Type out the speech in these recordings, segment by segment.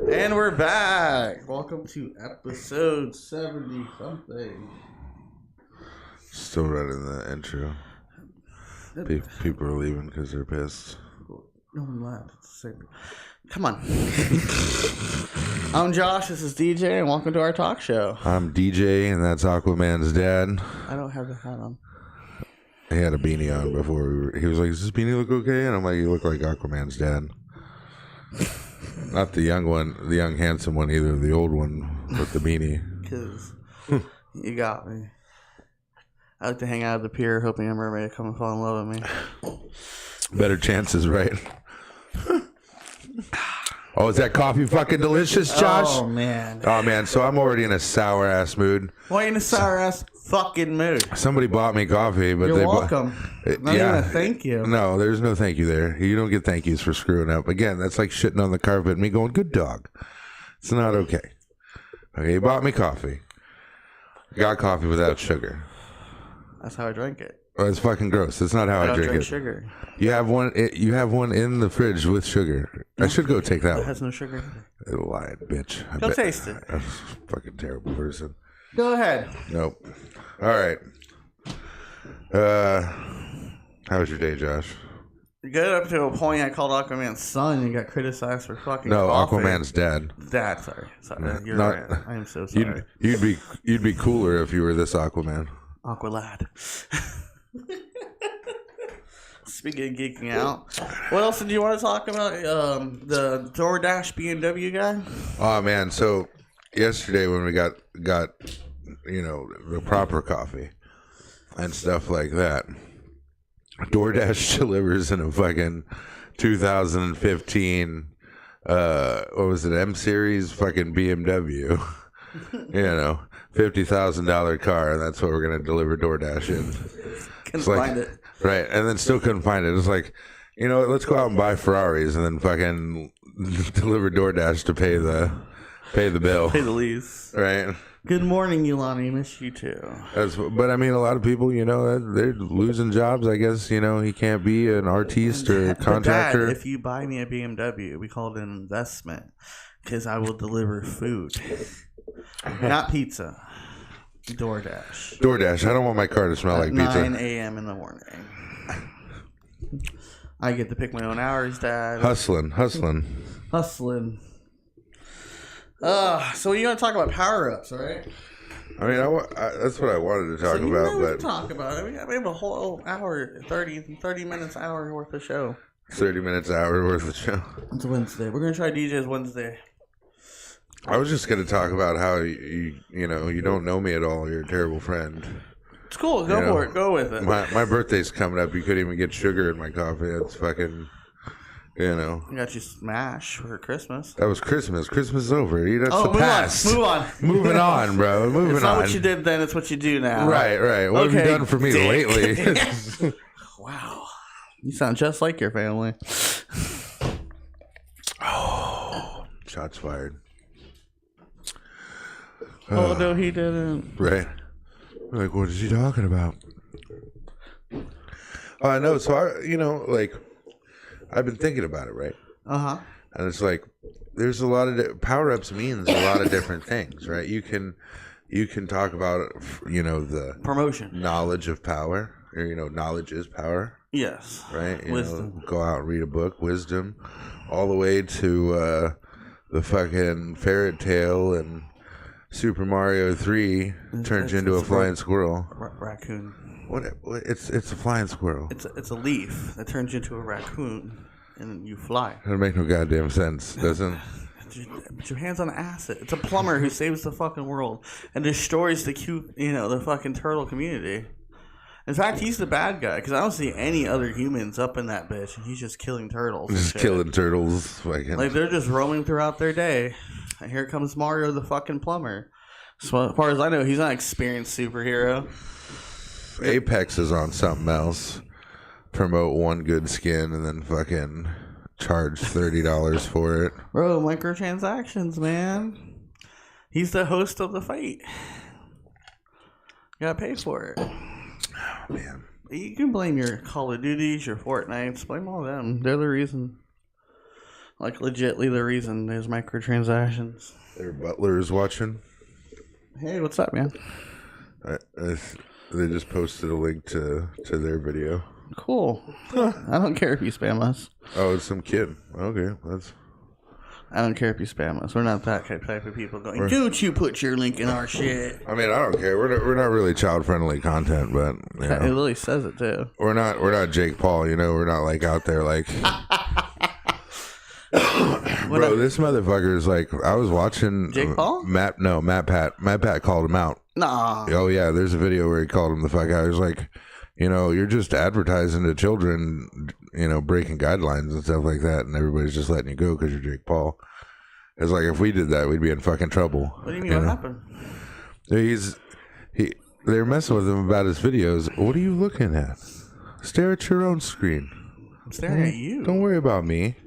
And we're back. Welcome to episode 70 something. Still running the intro. People are leaving because they're pissed. No one left. It's the same. Come on. I'm Josh. This is DJ, and welcome to our talk show. I'm DJ, and that's Aquaman's dad. I don't have the hat on. He had a beanie on before. He was like, "Does this beanie look okay?" And I'm like, "You look like Aquaman's dad." Not the young one, the young handsome one either. The old one with the beanie. Because you got me. I like to hang out at the pier, hoping a mermaid will come and fall in love with me. Better chances, right? Oh, is that coffee fucking delicious, Josh? Oh, man. Oh, man. So I'm already in a sour-ass mood. Why are you in a sour-ass fucking mood? Somebody bought me coffee, but You're welcome. Not even a thank you. No, there's no thank you there. You don't get thank yous for screwing up. Again, that's like shitting on the carpet and me going, "Good dog." It's not okay. Okay, you bought me coffee. Got coffee without sugar. That's how I drank it. Oh, it's fucking gross. That's not how I drink it. Sugar. You have one. You have one in the fridge with sugar. I should go take that It one. has no sugar. Lying bitch. Go taste it. I'm a fucking terrible person. Go ahead. Nope. All right. How was your day, Josh? Good up to a point I called Aquaman's son and got criticized for fucking No, coffee. Aquaman's dad. Dad, sorry. You're Not- right. I am so sorry. You'd be cooler if you were this Aquaman. Aqualad. Speaking of geeking out, what else did you want to talk about? The DoorDash BMW guy? Oh man, so yesterday when we got the proper coffee and stuff like that, DoorDash delivers in a fucking 2015 what was it, M series fucking BMW. $50,000 car, and that's what we're gonna deliver DoorDash in. Couldn't find it. Right, and then still couldn't find it. It's like, let's go out and buy Ferraris and then fucking deliver DoorDash to pay the bill. Pay the lease. Right. Good morning, Yulani. Miss you too. But I mean, a lot of people, they're losing jobs. I guess he can't be an artiste or contractor. Dad, if you buy me a BMW, we call it an investment because I will deliver food, not pizza. DoorDash. I don't want my car to smell like pizza. 9 a.m. in the morning. I get to pick my own hours, Dad. Hustling. So you're going to talk about power-ups, right? I mean, that's what I wanted to talk about. But talk about it. We have a whole hour, 30 minutes, hour worth of show. 30 minutes, hour worth of show. It's Wednesday. We're going to try DJ's Wednesday. I was just going to talk about how you don't know me at all. You're a terrible friend. It's cool. Go for it. Go with it. My birthday's coming up. You couldn't even get sugar in my coffee. That's fucking, I got you Smash for Christmas. That was Christmas. Christmas is over. That's the move past. Move on. Moving on, bro. Moving on. It's not what you did then. It's what you do now. Right. What have you done for me lately? Wow. You sound just like your family. Oh, shots fired. Oh, no, he didn't. Right. Like, what is he talking about? No, so I've been thinking about it, right? Uh-huh. And it's like, there's a lot of power-ups means a lot of different things, right? You can talk about, the promotion, knowledge of power, or, knowledge is power. Yes. Right? Wisdom. Go out and read a book, wisdom, all the way to the fucking fairy tale and Super Mario 3 turns into a flying squirrel. Raccoon. What? It's a flying squirrel. It's a leaf that turns into a raccoon, and you fly. That doesn't make no goddamn sense, doesn't? Put your hands on acid. It's a plumber who saves the fucking world and destroys the the fucking turtle community. In fact, he's the bad guy because I don't see any other humans up in that bitch, and he's just killing turtles. Just killing turtles, like they're just roaming throughout their day. And here comes Mario, the fucking plumber. So as far as I know, he's not an experienced superhero. Apex is on something else. Promote one good skin and then fucking charge $30 for it. Bro, microtransactions, man. He's the host of the fight. You gotta pay for it. Oh, man. You can blame your Call of Duties, your Fortnites. Blame all of them. They're the reason. Like, legitly the reason there's microtransactions. Their butler is watching. Hey, what's up, man? They just posted a link to their video. Cool. I don't care if you spam us. Oh, it's some kid. Okay, that's... I don't care if you spam us. We're not that type of people going, don't you put your link in our shit. I mean, I don't care. We're not really child-friendly content, but... You know, It really says it, too. we're not Jake Paul, you know? We're not, like, out there, like... Bro, this motherfucker is like... I was watching... Jake Paul? Matt Pat. Matt Pat called him out. Nah. Oh, yeah, there's a video where he called him the fuck out. He was like... You know, you're just advertising to children, you know, breaking guidelines and stuff like that, and everybody's just letting you go because you're Jake Paul. It's like, if we did that, we'd be in fucking trouble. What do you mean? What happened? They're messing with him about his videos. What are you looking at? Stare at your own screen. I'm staring at you. Don't worry about me.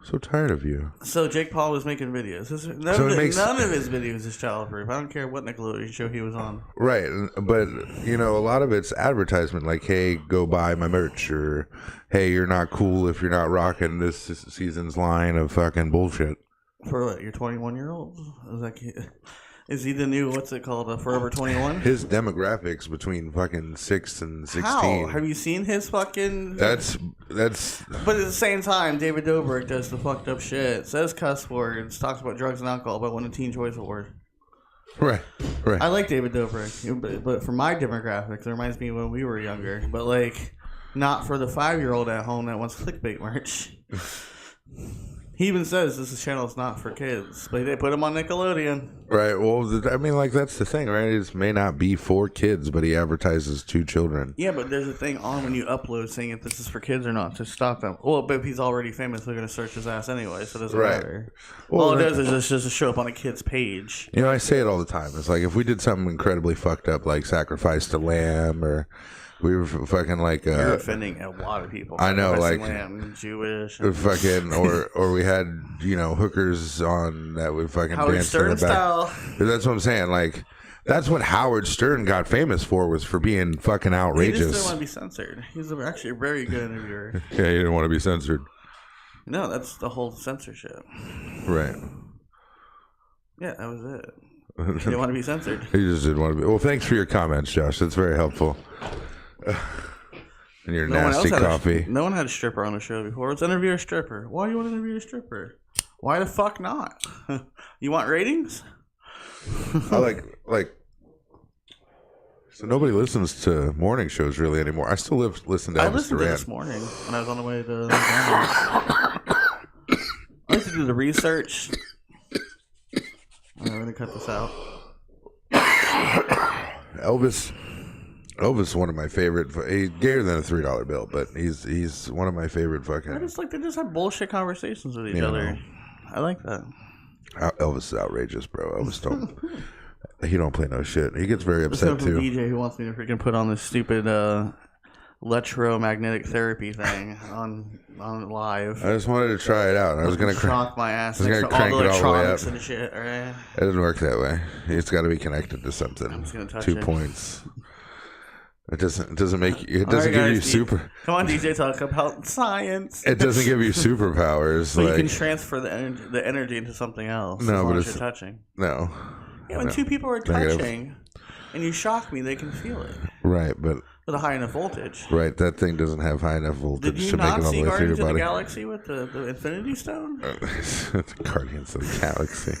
So tired of you. So Jake Paul was making videos. None of his videos is child-proof. I don't care what Nickelodeon show he was on. Right, but, you know, a lot of it's advertisement, like, hey, go buy my merch, or, hey, you're not cool if you're not rocking this season's line of fucking bullshit. For what, your 21-year-old? Is he the new, what's it called, a Forever 21? His demographics between fucking 6 and 16. How? Have you seen his fucking... That's... But at the same time, David Dobrik does the fucked up shit, says cuss words, talks about drugs and alcohol, but won a Teen Choice Award. Right. I like David Dobrik, but for my demographics, it reminds me of when we were younger. But, like, not for the 5-year-old at home that wants clickbait merch. He even says this channel is not for kids, but they put him on Nickelodeon. Right. Well, I mean, like, that's the thing, right? It may not be for kids, but he advertises to children. Yeah, but there's a thing on when you upload saying if this is for kids or not to stop them. Well, but if he's already famous, they're going to search his ass anyway, so it doesn't matter. Well, all it does is just show up on a kid's page. You know, I say it all the time. It's like, if we did something incredibly fucked up, like sacrificed a lamb, or... We were fucking like... You're offending a lot of people. I know, like... Lamb, Jewish. Fucking... Or we had, you know, hookers on that would fucking dance Stern in the back. Style. That's what I'm saying. Like, that's what Howard Stern got famous for, was for being fucking outrageous. He just didn't want to be censored. He's actually a very good interviewer. Yeah, he didn't want to be censored. No, that's the whole censorship. Right. Yeah, that was it. He didn't want to be censored. He just didn't want to be... Well, thanks for your comments, Josh. That's very helpful. And your nasty coffee. No one had a stripper on the show before. Let's interview a stripper. Why do you want to interview a stripper? Why the fuck not? You want ratings? I like. So nobody listens to morning shows really anymore. I still listen to Elvis I listened to Duran. this morning when I was on the way to I like to do the research. I'm going to cut this out. Elvis is one of my favorite. He's gayer than a $3 bill, but he's one of my favorite fucking. I just like they just have bullshit conversations with each other. I like that. Elvis is outrageous, bro. Elvis don't. He don't play no shit. He gets very upset too. DJ who wants me to freaking put on this stupid electromagnetic therapy thing on live. I just wanted to try it out. I was gonna shock my ass. I was gonna crank it all the way up. And shit, right? It doesn't work that way. It's got to be connected to something. I'm just gonna touch 2 it. points. It doesn't make you. It doesn't give you super. Come on, DJ, talk about science. It doesn't give you superpowers. So you can transfer the energy into something else. No, but you're touching. No. Yeah, when two people are touching, and you shock me, they can feel it. Right, but with a high enough voltage. Right, that thing doesn't have high enough voltage to make it all the way through your body. Did you not see Guardians of the Galaxy with the Infinity Stone? Guardians of the Galaxy.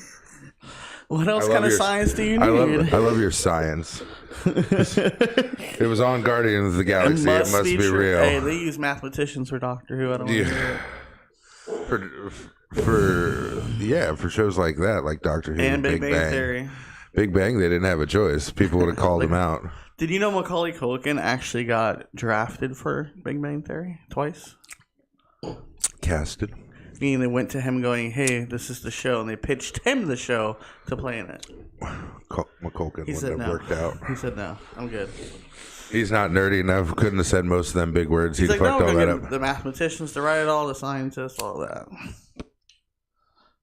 What else kind of science do you need? I love your science. It was on Guardians of the Galaxy. It must be real. Hey, they use mathematicians for Doctor Who. I don't want to hear it. For shows like that, like Doctor Who and Big Bang Theory. Big Bang, they didn't have a choice. People would have called him out. Did you know Macaulay Culkin actually got drafted for Big Bang Theory twice? Casted. Meaning they went to him going, hey, this is the show, and they pitched him the show to play in it. McCulkin wouldn't have worked out. He said no. I'm good. He's not nerdy enough. Couldn't have said most of them big words. He'd fucked all that up. The mathematicians to write it all, the scientists, all that.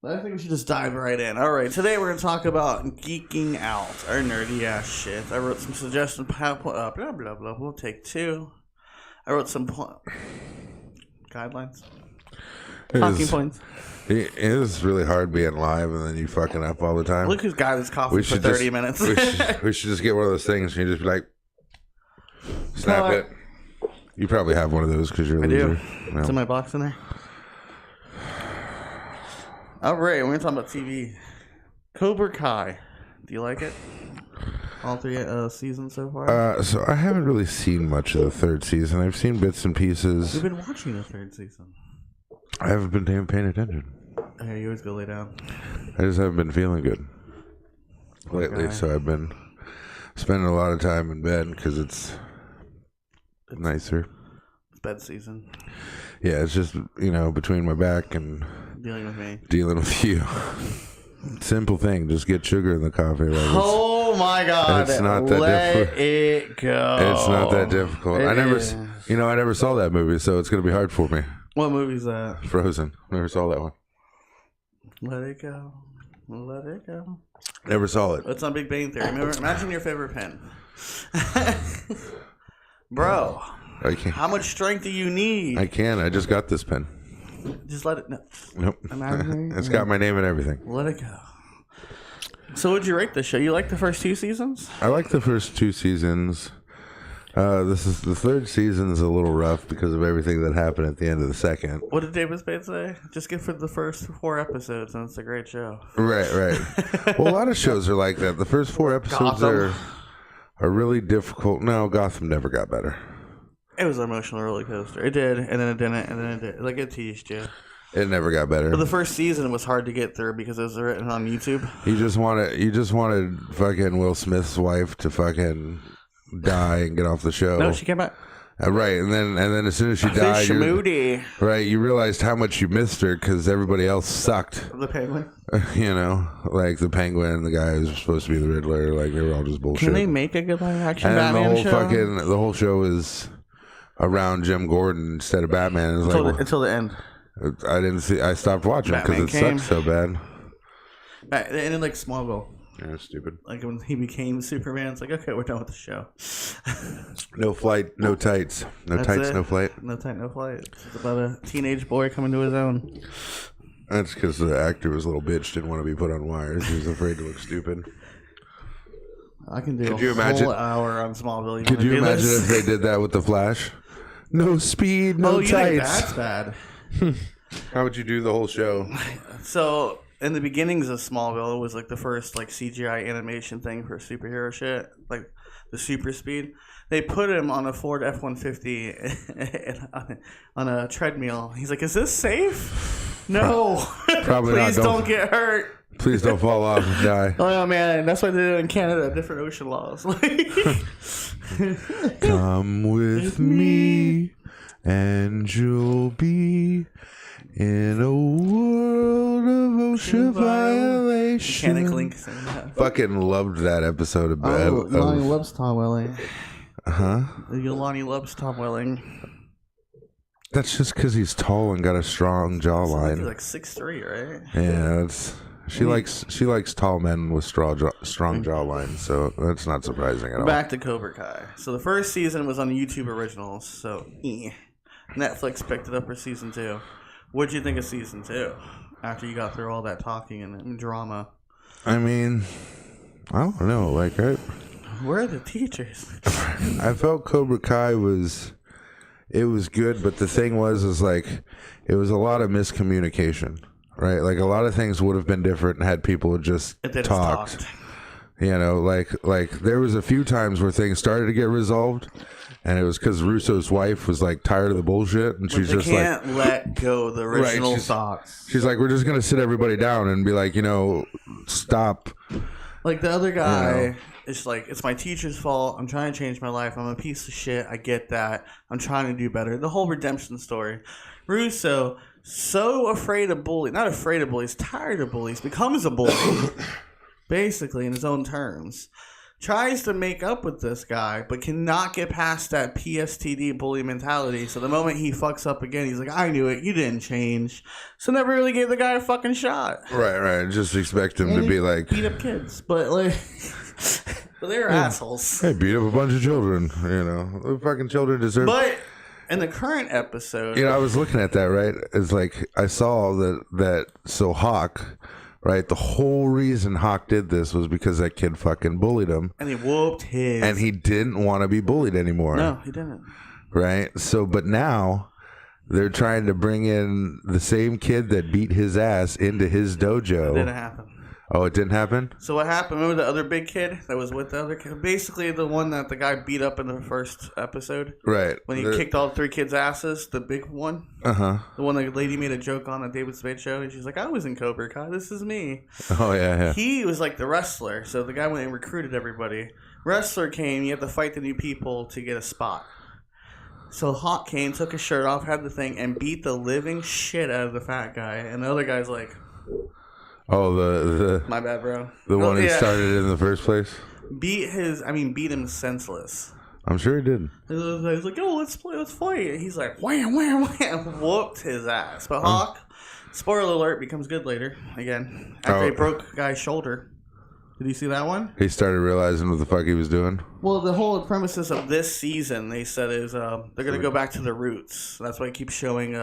But I think we should just dive right in. All right, today we're going to talk about geeking out, our nerdy ass shit. I wrote some suggestions. Blah, blah, blah, blah. We'll take two. I wrote some guidelines. Talking points. It is really hard being live and then you fucking up all the time. Look who's got his coffee for 30 minutes. we should just get one of those things and you just be like, snap it. You probably have one of those because you're a loser. Do. It's in my box in there. All right, we're going to talk about TV. Cobra Kai. Do you like it? All 3 seasons so far? So I haven't really seen much of the 3rd season. I've seen bits and pieces. We've been watching the 3rd season. I haven't been paying attention. Hey, you always go lay down. I just haven't been feeling good lately, so I've been spending a lot of time in bed because it's nicer. It's bed season. Yeah, it's just, between my back and dealing with me. Dealing with you. Simple thing, just get sugar in the coffee. Oh my God! It's not that Let it go. It's not that difficult. I never saw that movie, so it's gonna be hard for me. What movie is that? Frozen. Never saw that one. Let it go. Let it go. Never saw it. It's on Big Bang Theory. Imagine your favorite pen, bro. How much strength do you need? I can. I just got this pen. Just let it. No. Nope. It's got my name and everything. Let it go. So, would you rate this show? You like the first 2 seasons? I like the first 2 seasons. This is the 3rd season is a little rough because of everything that happened at the end of the 2nd. What did David Spade say? Just get for the first 4 episodes, and it's a great show. Right. Well, a lot of shows are like that. The first 4 episodes are really difficult. No, Gotham never got better. It was an emotional roller coaster. It did, and then it didn't, and then it did. Like, it teased you. It never got better. But the first season was hard to get through because it was written on YouTube. You just wanted fucking Will Smith's wife to fucking die and get off the show. No, she came back. Right, and then as soon as she died, you realized how much you missed her because everybody else sucked. The Penguin. Like the Penguin, the guy who was supposed to be the Riddler, like they were all just bullshit. Can they make a good live action and Batman the whole show is around Jim Gordon instead of Batman. Until the end. I stopped watching because it sucked so bad. It ended like Smallville. Yeah, stupid. Like when he became Superman, it's like, okay, we're done with the show. No flight, no tights. No tights, no flight. No tight, no flight. It's about a teenage boy coming to his own. That's because the actor was a little bitch, didn't want to be put on wires. He was afraid to look stupid. I can do whole hour on Smallville. Could you imagine if they did that with the Flash? No speed, no tights. Think that's bad. How would you do the whole show? So in the beginnings of Smallville, it was like the first like CGI animation thing for superhero shit, like the super speed. They put him on a Ford F-150 on a treadmill. He's like, "Is this safe? No, Probably please not. don't get hurt. Please don't fall off and die." Oh man, that's why they do it in Canada. Different ocean laws. Come with me, and you'll be in a world of ocean violation. Mechanic Link saying that. Fucking loved that episode of Lonnie loves Tom Welling. Lonnie loves Tom Welling. That's just because he's tall and got a strong jawline. He's like 6'3", right? Yeah, she likes tall men with strong jawlines, so that's not surprising at all. Back to Cobra Kai. So the first season was on YouTube Originals, so Netflix picked it up for season 2. What'd you think of season 2 after you got through all that talking and drama? I mean, I don't know. Like, where are the teachers? I felt Cobra Kai was good, but the thing was like it was a lot of miscommunication, right? Like a lot of things would have been different had people just talked. Like there was a few times where things started to get resolved. And it was because Russo's wife was like tired of the bullshit, and she's just like, can't let go of the original thoughts. She's like, we're just gonna sit everybody down and be like, stop. Like the other guy, it's like, it's my teacher's fault. I'm trying to change my life. I'm a piece of shit. I get that. I'm trying to do better. The whole redemption story. Russo, so afraid of bullies, not afraid of bullies, tired of bullies, becomes a bully, basically in his own terms. Tries to make up with this guy, but cannot get past that PSTD bully mentality. So the moment he fucks up again, he's like, I knew it. You didn't change. So never really gave the guy a fucking shot. Right. Just expect him to be like... beat up kids. But like... but they're assholes. Hey, beat up a bunch of children. The fucking children deserve... But In the current episode, I was looking at that, right? It's like I saw that so Hawk, right? The whole reason Hawk did this was because that kid fucking bullied him. And he whooped his. And he didn't want to be bullied anymore. No, he didn't. Right? So, but now they're trying to bring in the same kid that beat his ass into his dojo. It didn't happen. Oh, it didn't happen? So what happened? Remember the other big kid that was with the other kid? Basically the one that the guy beat up in the first episode. Right. When he kicked all 3 kids' asses, the big one. Uh-huh. The one the lady made a joke on at David Spade show. And she's like, I was in Cobra Kai. This is me. Oh, yeah. He was like the wrestler. So the guy went and recruited everybody. Wrestler came. You had to fight the new people to get a spot. So Hawk came, took his shirt off, had the thing, and beat the living shit out of the fat guy. And the other guy's like... Oh, the my bad, bro. The one who started it in the first place? Beat him senseless. I'm sure he did. He's like, oh, let's fight. And he's like, wham, wham, wham, whooped his ass. But Hawk, spoiler alert, becomes good later. Again, after he broke a guy's shoulder. Did you see that one? He started realizing what the fuck he was doing. Well, the whole premises of this season, they said, is they're going to go back to the roots. That's why I keep showing...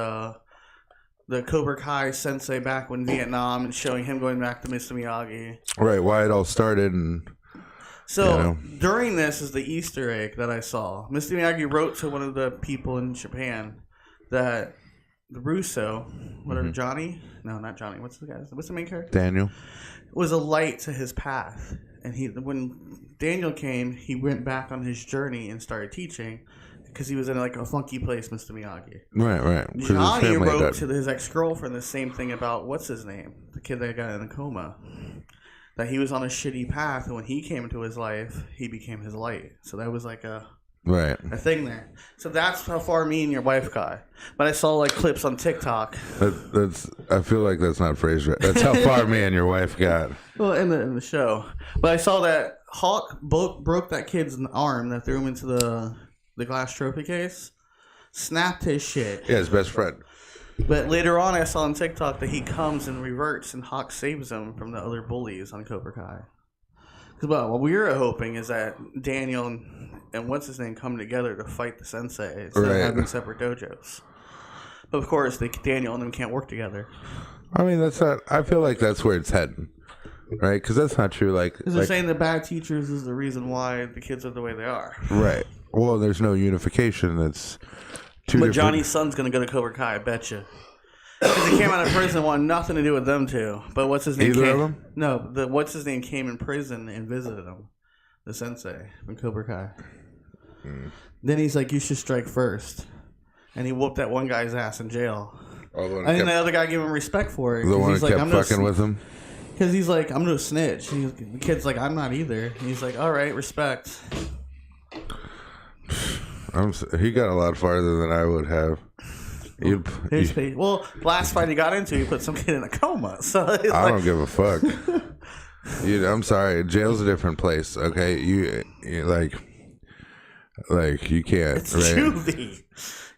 the Cobra Kai sensei back in Vietnam and showing him going back to Mr. Miyagi. Right, why it all started. And so during this is the Easter egg that I saw. Mr. Miyagi wrote to one of the people in Japan that the Russo, whatever, Johnny? No, not Johnny. What's the main character? Daniel. Was a light to his path. And when Daniel came, he went back on his journey and started teaching. Because he was in like a funky place, Mr. Miyagi. Right. Johnny wrote to his ex-girlfriend the same thing about, what's his name? The kid that got in a coma. That he was on a shitty path, and when he came into his life, he became his light. So that was like a thing there. So that's how far me and your wife got. But I saw like clips on TikTok. I feel like that's not phrased right. That's how far me and your wife got. Well, in the show. But I saw that Hawk broke that kid's arm that threw him into the glass trophy case, snapped his shit. Yeah, his best friend. But later on, I saw on TikTok that he comes and reverts, and Hawk saves him from the other bullies on Cobra Kai. Because what we were hoping is that Daniel and what's his name come together to fight the sensei instead of having separate dojos. But of course, Daniel and them can't work together. I mean, that's not. I feel like that's where it's heading, right? Because that's not true. Because they're saying the bad teachers is the reason why the kids are the way they are. Right. Well, there's no unification. That's two. But Johnny's son's gonna go to Cobra Kai, I bet you. Because he came out of prison, wanted nothing to do with them two. But what's his name? Either of them? No, what's his name came in prison and visited him, the sensei from Cobra Kai. Then he's like, "You should strike first," and he whooped that one guy's ass in jail. And then the other guy gave him respect for it. The one who that kept fucking with him. Because he's like, "I'm no snitch." The kid's like, "I'm not either." And he's like, "All right, respect." He got a lot farther than I would have. Well, last fight he got into, he put some kid in a coma. So I don't give a fuck. I'm sorry, jail's a different place. Okay, you like you can't. It's right? Juvie.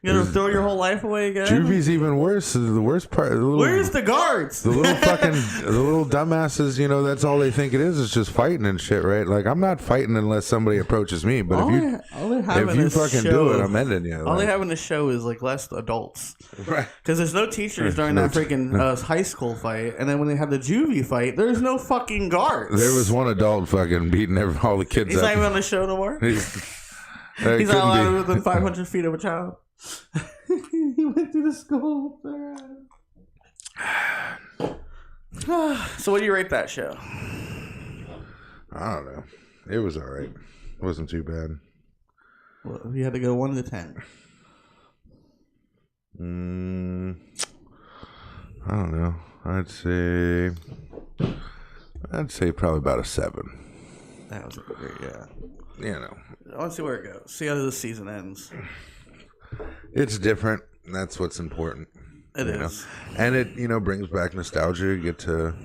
You gonna throw your whole life away again? Juvie's even worse. The worst part. Where's the guards? The little dumbasses. That's all they think it is just fighting and shit, right? Like I'm not fighting unless somebody approaches me. But if you fucking do it, I'm ending you. All they have in the show is like less adults, right? Because there's no teachers during that freaking high school fight, and then when they have the juvie fight, there's no fucking guards. There was one adult fucking beating all the kids. He's not even on the show no more. He's not allowed within 500 feet of a child. He went to the school. So what do you rate that show? I don't know. It was all right. It wasn't too bad. Well, if you had to go 1 to 10. I don't know. I'd say probably about a 7. That was a great, yeah. I want to see where it goes. See how the season ends. It's different. That's what's important. It is. And it, brings back nostalgia. You get to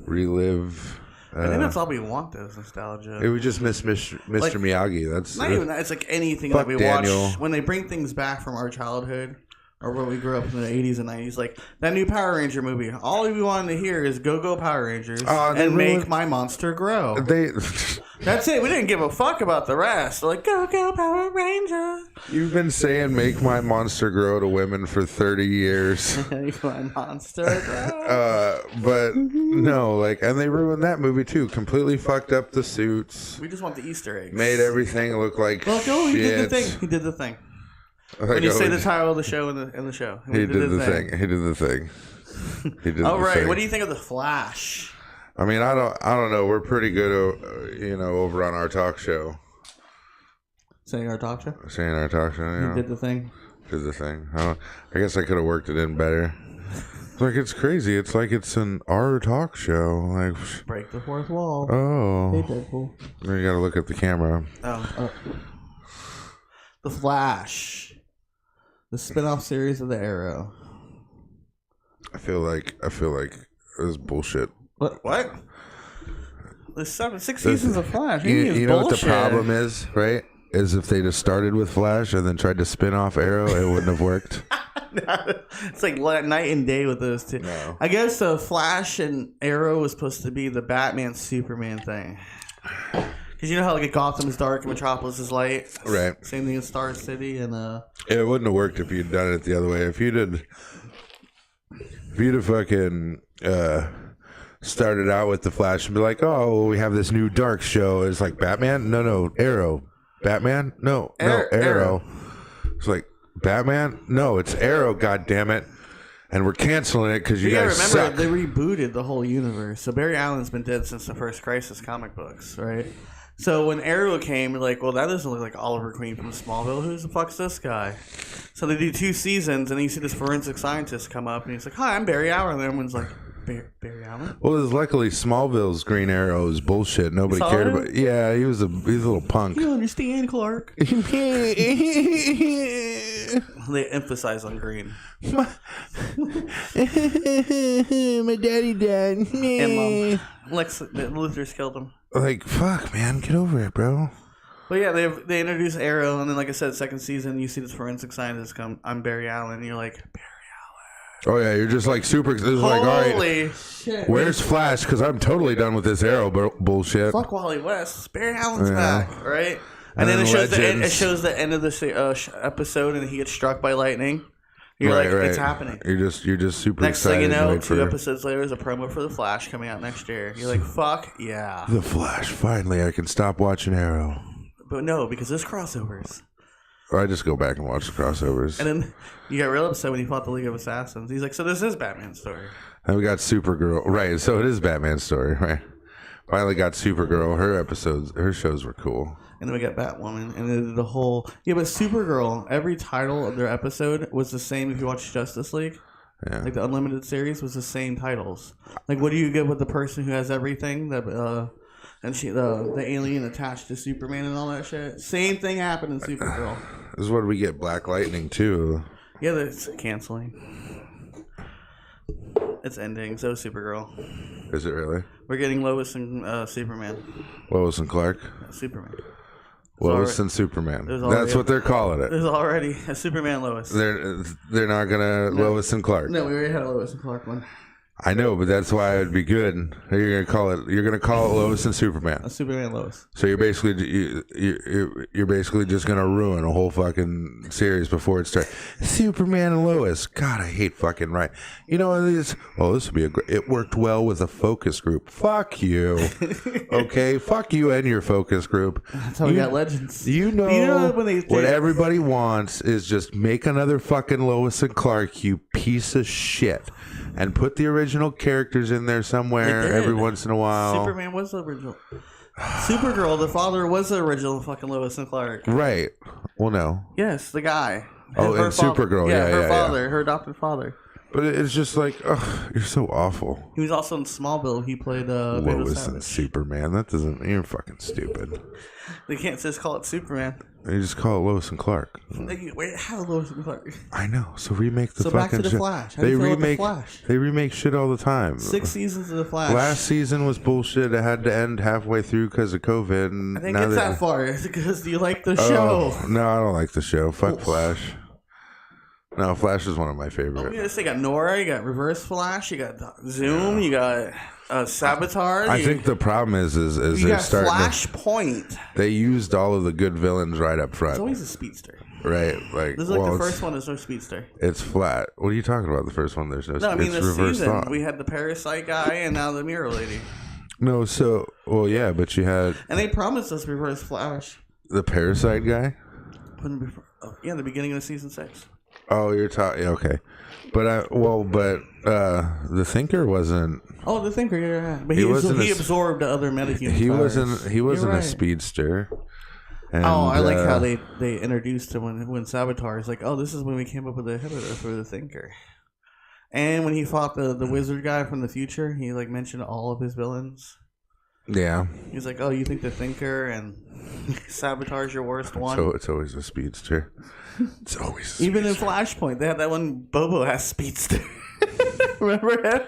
relive. I think that's all we want is nostalgia. We just miss Mr. Miyagi. That's not even that. It's like anything that we watch. When they bring things back from our childhood or when we grew up in the 80s and 90s, like that new Power Ranger movie. All we wanted to hear is Go Go Power Rangers and make my monster grow. That's it. We didn't give a fuck about the rest. They're like, go, go, Power Rangers. You've been saying make my monster grow to women for 30 years. Make my monster grow. But no, like, and they ruined that movie too. Completely fucked up the suits. We just want the Easter eggs. Made everything look like well, no, shit. he did the thing. He did the thing. Like, when you say the title of the show in the show. He did the thing. He did the thing. He did All the right. thing. What do you think of the Flash? I mean, I don't know. We're pretty good, over on our talk show. Saying our talk show? Saying our talk show, He did the thing. Did the thing. I guess I could have worked it in better. It's like, it's crazy. It's like it's an our talk show. Like, break the fourth wall. Oh. Hey, Deadpool. You got to look at the camera. The Flash. The spin-off series of the Arrow. I feel like it was bullshit. What? There's 6 seasons of Flash. You know what the problem is, right? Is if they just started with Flash and then tried to spin off Arrow, it wouldn't have worked. It's like night and day with those two. No. I guess Flash and Arrow was supposed to be the Batman Superman thing. Because you know how like Gotham is dark and Metropolis is light? Right. Same thing in Star City and It wouldn't have worked if you'd done it the other way. If you'd have fucking started out with the Flash and be like, oh, well, we have this new dark show. It's like Batman? No, Arrow. Batman? No, Arrow. It's like Batman? No, it's Arrow, goddammit. And we're canceling it because you guys remember suck. they rebooted the whole universe. So Barry Allen's been dead since the first Crisis comic books, right? So when Arrow came, you're like, well, that doesn't look like Oliver Queen from Smallville. Who the fuck's this guy? So they do 2 seasons, and then you see this forensic scientist come up, and he's like, hi, I'm Barry Allen. And everyone's like, Barry Allen? Well, luckily Smallville's Green Arrow is bullshit. Nobody cared about. Yeah, he was a little punk. You understand, Clark? They emphasize on green. My daddy died. And Lex Luthor's killed him. Like, fuck, man, get over it, bro. But yeah, they introduce Arrow, and then like I said, second season, you see this forensic scientist come. I'm Barry Allen, and you're like, Barry Oh yeah, you're just like super. This is like, all right, shit! where's Flash? Because I'm totally done with this Arrow bullshit. Fuck Wally West. Barry Allen's back, right? And then it shows the end of the episode, and he gets struck by lightning. You're right. It's happening. You're just super next excited. Next thing you know, 2 episodes later, is a promo for the Flash coming out next year. You're like, fuck yeah, the Flash. Finally, I can stop watching Arrow. But no, because there's crossovers. Or I just go back and watch the crossovers. And then you got real upset when he fought the League of Assassins. He's like, so this is Batman's story. And we got Supergirl. Right, so it is Batman's story, right? Finally got Supergirl. Her shows were cool. And then we got Batwoman. And then the whole... Yeah, but Supergirl, every title of their episode was the same if you watched Justice League. Yeah. Like the Unlimited series was the same titles. Like, what do you get with the person who has everything? And the alien attached to Superman and all that shit. Same thing happened in Supergirl. This is what we get Black Lightning too. Yeah, that's canceling. It's ending. So Supergirl. Is it really? We're getting Lois and Superman. Lois and Clark. Superman. Lois and Superman. That's what they're calling it. There's already a Superman Lois. They're not gonna Lois and Clark. No, we already had a Lois and Clark one. I know, but that's why it'd be good. You're gonna call it Lois and Superman. A Superman Lois. So you're basically just gonna ruin a whole fucking series before it starts. Superman and Lois. God, I hate fucking right. You know what it is? Oh, this would be it worked well with a focus group. Fuck you. Okay, fuck you and your focus group. That's how we got Legends. You know what everybody wants is just make another fucking Lois and Clark. You piece of shit. And put the original characters in there somewhere every once in a while. Superman was the original. Supergirl, the father, was the original fucking Lois and Clark. Right. Well, no. Yes, the guy. Oh, and Supergirl. Yeah, her father, her adopted father. But it's just like, ugh, you're so awful. He was also in Smallville. He played Lois and Superman. That doesn't. You're fucking stupid. They can't just call it Superman. You just call it Lois and Clark. Wait, how Lois and Clark? I know. So remake the fucking. Back to the shit. Flash. How do you feel about the Flash? They remake shit all the time. 6 seasons of the Flash. Last season was bullshit. It had to end halfway through because of COVID. And I think it's that far because you like the show. No, I don't like the show. Fuck Flash. No, Flash is one of my Oh, favorite. yes, they got Nora, you got Reverse Flash, you got Zoom, you got Sabotage. I think the problem is you they're got starting. Flashpoint. They used all of the good villains right up front. It's always a speedster. Right, like This is like the first one. There's no speedster. It's flat. What are you talking about? The first one, there's no. No, I mean it's this reverse season thought. we had the Parasite guy and now the Mirror Lady. No, so yeah, but you had And they promised us Reverse Flash. the Parasite guy. Yeah, the beginning of season 6. Oh, you're talking okay, but the Thinker wasn't. Oh, the Thinker, yeah. But He he wasn't absorbed the other metahumans. He wasn't right. a speedster. And, I like how they introduced him when Saboteur is like, oh, this is when we came up with the inhibitor for the Thinker. And when he fought the wizard guy from the future, he like mentioned all of his villains. Yeah. He's like, oh, you think the Thinker and Saboteur's your worst one? So it's always a speedster. It's always Even in Flashpoint, they had that one Bobo has speedster. Remember it?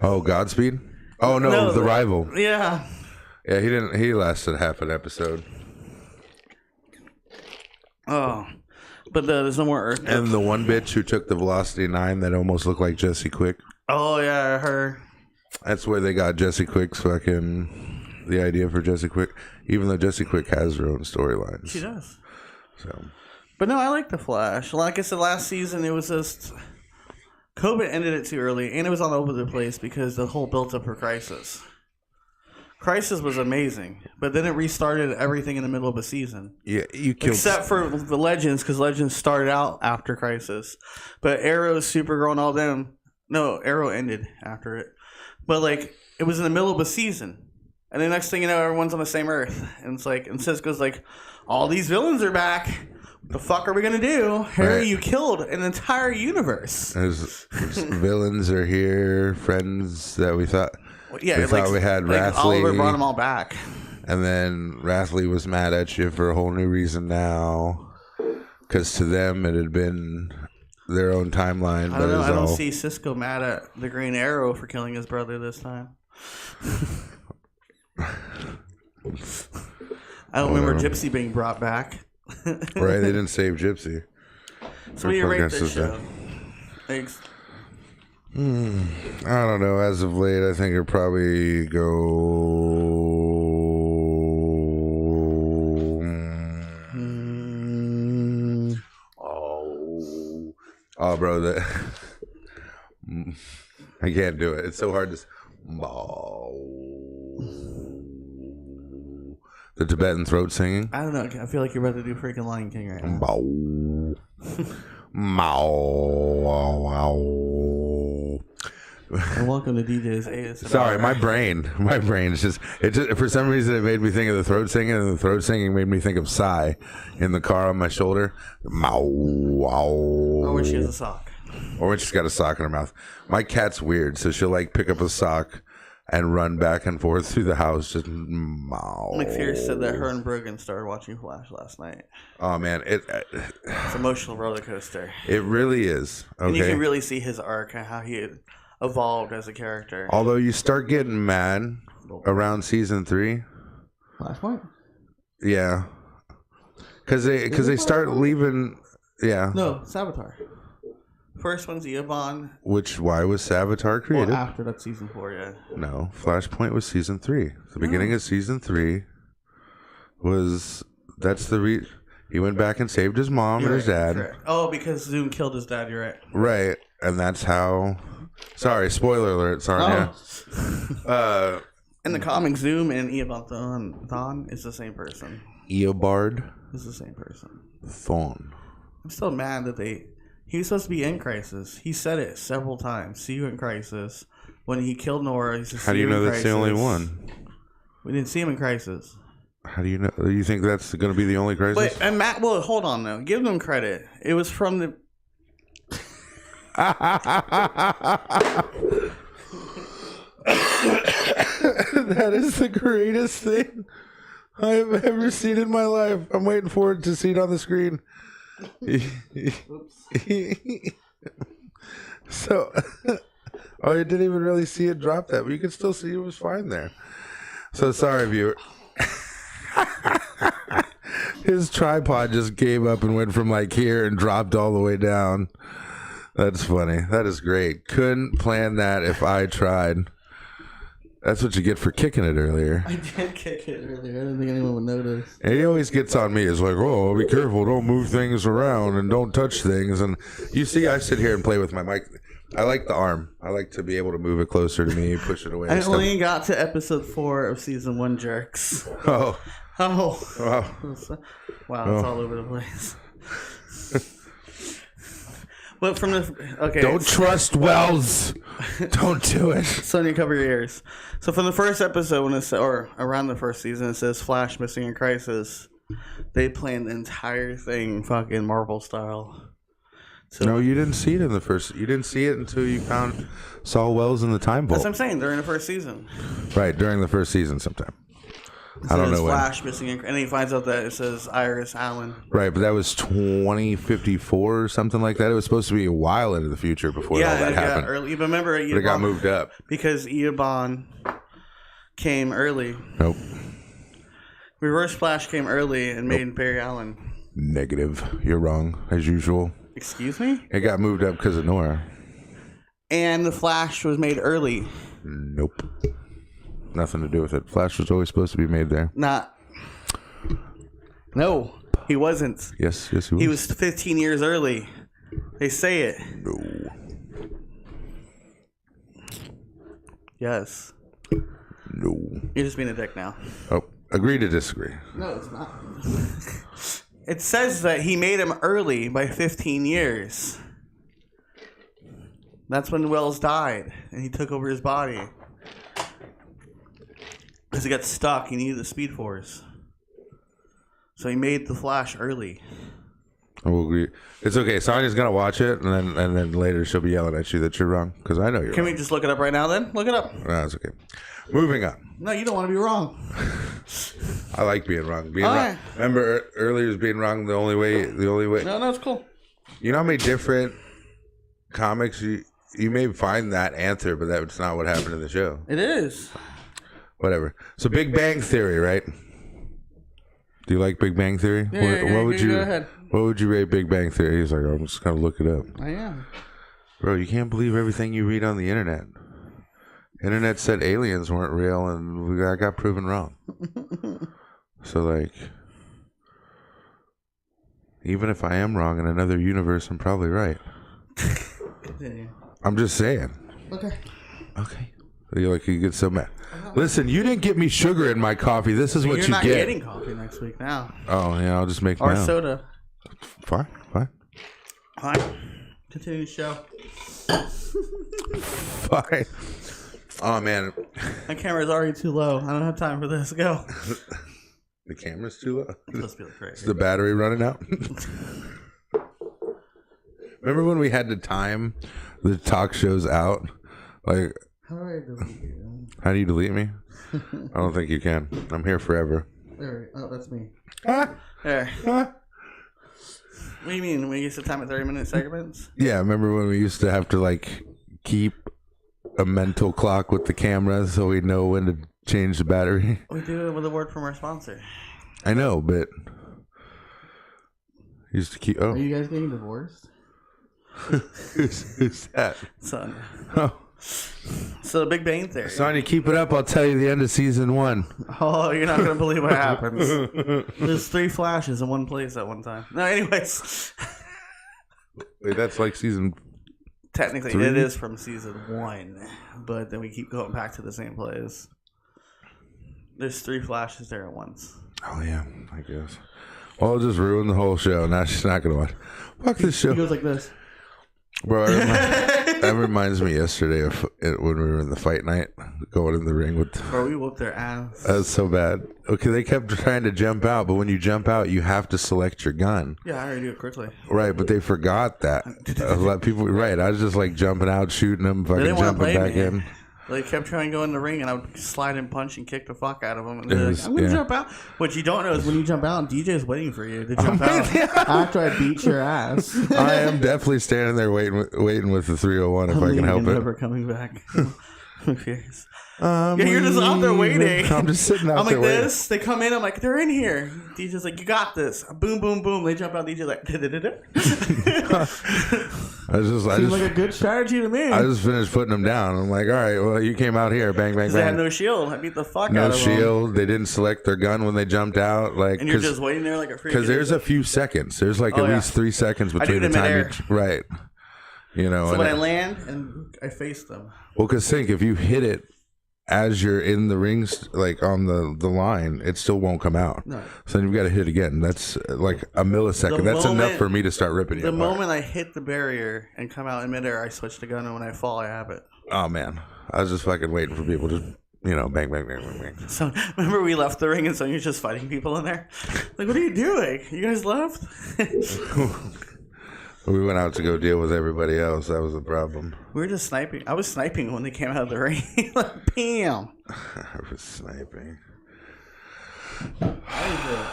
Oh, Godspeed? Oh no, the rival. Yeah. Yeah, he lasted half an episode. Oh. But there's no more Earth. And the one bitch who took the Velocity 9 that almost looked like Jesse Quick. Oh yeah, her. That's where they got Jesse Quick's fucking the idea for Jesse Quick. Even though Jesse Quick has her own storylines. She does. So But no, I like the Flash. Like I said, last season it was just COVID ended it too early, and it was all over the place because the whole built up for Crisis. Crisis was amazing, but then it restarted everything in the middle of a season. yeah, you killed. Except for the Legends, because Legends started out after Crisis. But Arrow, Supergirl, and all them. No, Arrow ended after it. But like, it was in the middle of a season. And the next thing you know, everyone's on the same Earth. And it's like, and Cisco's like, all these villains are back. What the fuck are we going to do? Harry, Right. you killed an entire universe. There's villains are here, friends that we thought. Yeah, we thought we had Rathley. Oliver brought them all back. And then Rathley was mad at you for a whole new reason now. Because to them, it had been their own timeline. I don't know. I don't see Cisco mad at the Green Arrow for killing his brother this time. I don't remember Gypsy being brought back. Right, they didn't save Gypsy. So what do you rate this show? Thanks. I don't know. As of late, I think it'll probably go. Oh, bro, I can't do it. It's so hard to. The Tibetan throat singing. I don't know. I feel like you're about to do freaking Lion King right now. And welcome to DJ's ASMR. Sorry, my brain just for some reason it made me think of the throat singing, and the throat singing made me think of Psy in the car on my shoulder. Or when she has a sock. Or when she's got a sock in her mouth. My cat's weird, so she'll like pick up a sock and run back and forth through the house, just McPherson said that her and Brogan started watching Flash last night. Oh man, It's an emotional roller coaster. it really is. Okay. And you can really see his arc and how he evolved as a character. Although you start getting mad around season 3. Flashpoint? Yeah. Because they start leaving. Yeah. No, Saboteur. First one's Eobon. Why was Savitar created? Well, after that season 4, yeah. No, Flashpoint was season 3. The beginning of season 3 was he went back and saved his mom and his dad. Correct. Oh, because Zoom killed his dad. You're right. Right, and that's how. Sorry, spoiler alert. Sorry. Oh. In the comics, Zoom and Eobon Thawne is the same person. Eobard Is the same person. Thawne. I'm still mad that he was supposed to be in Crisis. He said it several times. See you in Crisis. When he killed Nora, he said, How do you know that's the only one? We didn't see him in Crisis. How do you know? You think that's going to be the only Crisis? Wait, and Matt, well, hold on though. Give them credit. It was from the. That is the greatest thing I've ever seen in my life. I'm waiting for it to see it on the screen. So, you didn't even really see it drop that, but you could still see it was fine there. So sorry, viewer. His tripod just gave up and went from like here and dropped all the way down. That's funny. That is great. Couldn't plan that if I tried. That's what you get for kicking it earlier. I did kick it earlier. I didn't think anyone would notice. And he always gets on me. It's like, oh, be careful. Don't move things around and don't touch things. And you see, I sit here and play with my mic. I like the arm. I like to be able to move it closer to me, push it away. I only got to episode 4 of season 1, jerks. Oh. Wow, Oh. Wow, it's all over the place. But from the okay, Don't trust Wells. Don't do it. Sonya, cover your ears. So from the first episode, when it's or around the first season, it says Flash missing in crisis. They planned the entire thing fucking Marvel style. So, No, you didn't see it in the first. You didn't see it until you saw Wells in the time vault. that's what I'm saying. During the first season, Right, during the first season sometime. I don't know when. Flash missing, and then he finds out that it says Iris Allen. Right, but that was 2054 or something like that. It was supposed to be a while into the future before all that happened. Early. But remember, But it got moved up. because Eobon came early. Nope. Reverse Flash came early and made Barry Allen. Negative. You're wrong, as usual. Excuse me? It got moved up because of Nora. And the Flash was made early. Nope. Nothing to do with it. Flash was always supposed to be made there. No, he wasn't. Yes, he was. He was 15 years early. They say it. No. Yes. No. You're just being a dick now. Oh, agree to disagree. No, it's not. It says that he made him early by 15 years. That's when Wells died, and he took over his body. Because he got stuck, he needed the Speed Force. So he made the Flash early. I will agree. It's okay. Sonya's gonna watch it, and then later she'll be yelling at you that you're wrong because I know you're Can wrong. we just look it up right now then? Look it up. No, it's okay. Moving on. No, you don't want to be wrong. I like being wrong. Being All wrong. right. Remember earlier was being wrong the only way. No, it's cool. You know how many different comics you may find that answer, but that's not what happened in the show. It is. Whatever. So Big Bang Theory, right? Do you like Big Bang Theory? Yeah, what would you go ahead. What would you rate Big Bang Theory? He's like, I'm just gonna look it up. I am. Bro, you can't believe everything you read on the internet. Internet said aliens weren't real, and I got proven wrong. So, like, even if I am wrong in another universe, I'm probably right. Continue. I'm just saying. Okay. Okay. You get so mad. Listen, you didn't get me sugar in my coffee. This is what You're you not get. getting coffee next week now. Oh, yeah, I'll just make Or my own. soda. Fine. Fine. Continue the show. Fine. Oh, man. My camera's already too low. I don't have time for this. Go. The camera's too low. It's supposed to be like crazy. Is the battery running out? Remember when we had to time the talk shows out? Like, How do I delete you? how do you delete me? I don't think you can. I'm here forever. There. Oh, that's me. Ah, There. ah. What do you mean? We used to time at 30-minute segments? Yeah, remember when we used to have to, like, keep a mental clock with the camera so we know when to change the battery? We do it with a word from our sponsor. I know, but used to keep. Are Oh, you guys getting divorced? who's that? Son. Oh, So the Big Bang Theory. Sonya, keep it up. I'll tell you the end of season 1. Oh, you're not going to believe what happens. There's 3 flashes in one place at one time. No, anyways. Wait, that's like season. Technically, 3? it is from season 1. But then we keep going back to the same place. There's 3 flashes there at once. Oh yeah, I guess. Well, I'll just ruin the whole show. Now she's not gonna watch. Fuck this He show, goes like this. bro. That reminds me yesterday of when we were in the fight night, going in the ring with. Bro, we whooped their ass. That was so bad. Okay, they kept trying to jump out, but when you jump out, you have to select your gun. Yeah, I already do it quickly. Right, but they forgot that. A lot of people. Right, I was just like jumping out, shooting them, fucking didn't wanna jumping play back me. in. They kept trying to go in the ring, and I would slide and punch and kick the fuck out of them. And It they're was- like, I'm going to yeah. jump out. What you don't know is when you jump out, DJ's waiting for you to jump out after I beat your ass. I am definitely standing there waiting with the 301 if I can help I'm it. never coming back. Furious. Yeah, you're just out there waiting. I'm just sitting out there waiting. This. They come in. I'm like, they're in here. DJ's like, you got this. Boom, boom, boom. They jump out. DJ's like, Seems like a good strategy to me. I just finished putting them down. I'm like, all right, well, you came out here. Bang, bang, bang. They had no shield. I beat the fuck out of them. No shield. They didn't select their gun when they jumped out. Like, and you're just waiting there like a freak. Because there's a few seconds. There's like at least 3 seconds between the time you... Right. You know. So when I land and I face them. Well, because think, if you hit it as you're in the rings, like on the line, it still won't come out. No. So you've got to hit again. That's like a millisecond. That's enough for me to start ripping you apart. The moment I hit the barrier and come out in midair, I switch the gun, and when I fall, I have it. Oh, man. I was just fucking waiting for people to, bang, bang, bang, bang, bang. So remember we left the ring and Sonya's just fighting people in there? Like, what are you doing? You guys left? We went out to go deal with everybody else. That was the problem. We were just sniping. I was sniping when they came out of the ring. Like, bam. I was sniping. How is it?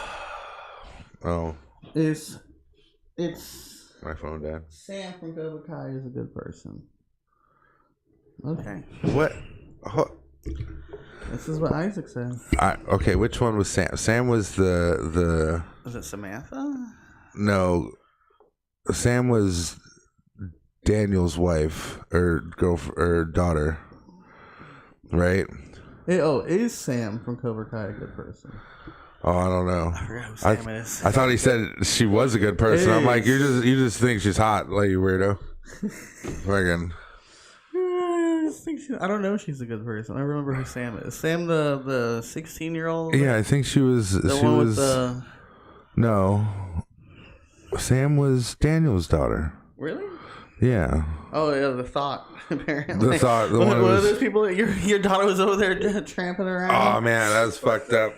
Oh. It's my phone, Dad. Sam from Cobra Kai is a good person. Okay. What? This is what Isaac said. Okay, which one was Sam? Sam was the... Was it Samantha? No. Sam was Daniel's wife or girlfriend or daughter, right? Is Sam from Cobra Kai a good person? Oh, I don't know. I forgot who Sam is. I thought he said she was a good person. I'm like, you just think she's hot, like you weirdo. Fucking. I don't know if she's a good person. I remember who Sam is. Sam, the 16-year-old. Yeah, I think she was. The one with the. No. Sam was Daniel's daughter. Really? Yeah. Oh, yeah, the thought, apparently. The thought. The one of those people that your daughter was over there tramping around? Oh, man, that's fucked up.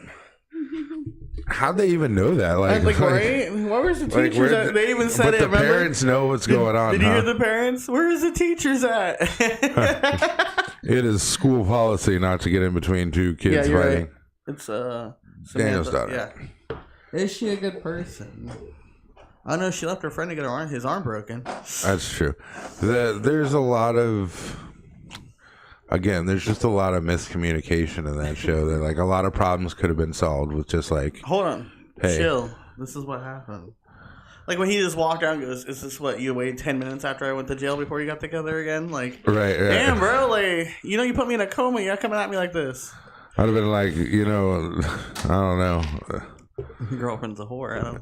How'd they even know that? Like right? Where was the teachers at? They even said but it, the remember? Parents know what's going on, Did you hear the parents? Where's the teachers at? It is school policy not to get in between two kids fighting. Right. It's Daniel's daughter. Yeah. Is she a good person? I know she left her friend to get his arm broken. That's true. There's a lot of... Again, there's just a lot of miscommunication in that show. That like a lot of problems could have been solved with just like, hold on, hey, chill. This is what happened. Like when he just walked out and goes, "Is this what you waited 10 minutes after I went to jail before you got together again?" Like, right. Damn, bro. Like, you put me in a coma. You're coming at me like this. I'd have been like, I don't know. Your girlfriend's a whore. I don't.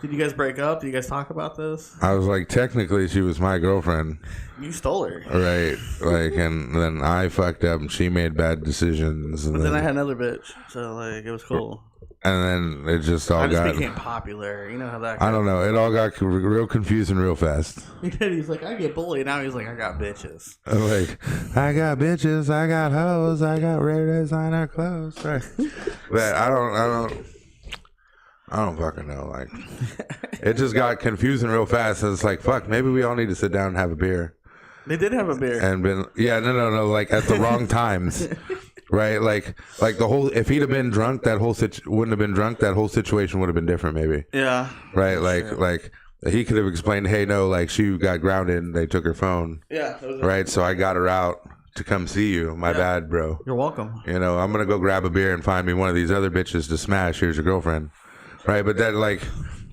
Did you guys break up? Did you guys talk about this? I was like, technically, she was my girlfriend. You stole her. Right. Like, and then I fucked up and she made bad decisions. And but then I had another bitch. So, like, it was cool. And then it just all became popular. You know how that goes. I don't know. It all got real confusing real fast. He did. He's like, I get bullied. Now he's like, I got bitches. I'm like, I got bitches. I got hoes. I got rare designer clothes. Right. But I don't fucking know. Like, it just got confusing real fast. And it's like, fuck, maybe we all need to sit down and have a beer. They did have a beer. And no, like at the wrong times. Right? Like the whole, if he'd have been drunk, wouldn't have been drunk, that whole situation would have been different maybe. Yeah. Right? Like he could have explained, hey, no, like she got grounded and they took her phone. Yeah. Right? So I got her out to come see you. My bad, bro. You're welcome. I'm going to go grab a beer and find me one of these other bitches to smash. Here's your girlfriend. Right, but that, like,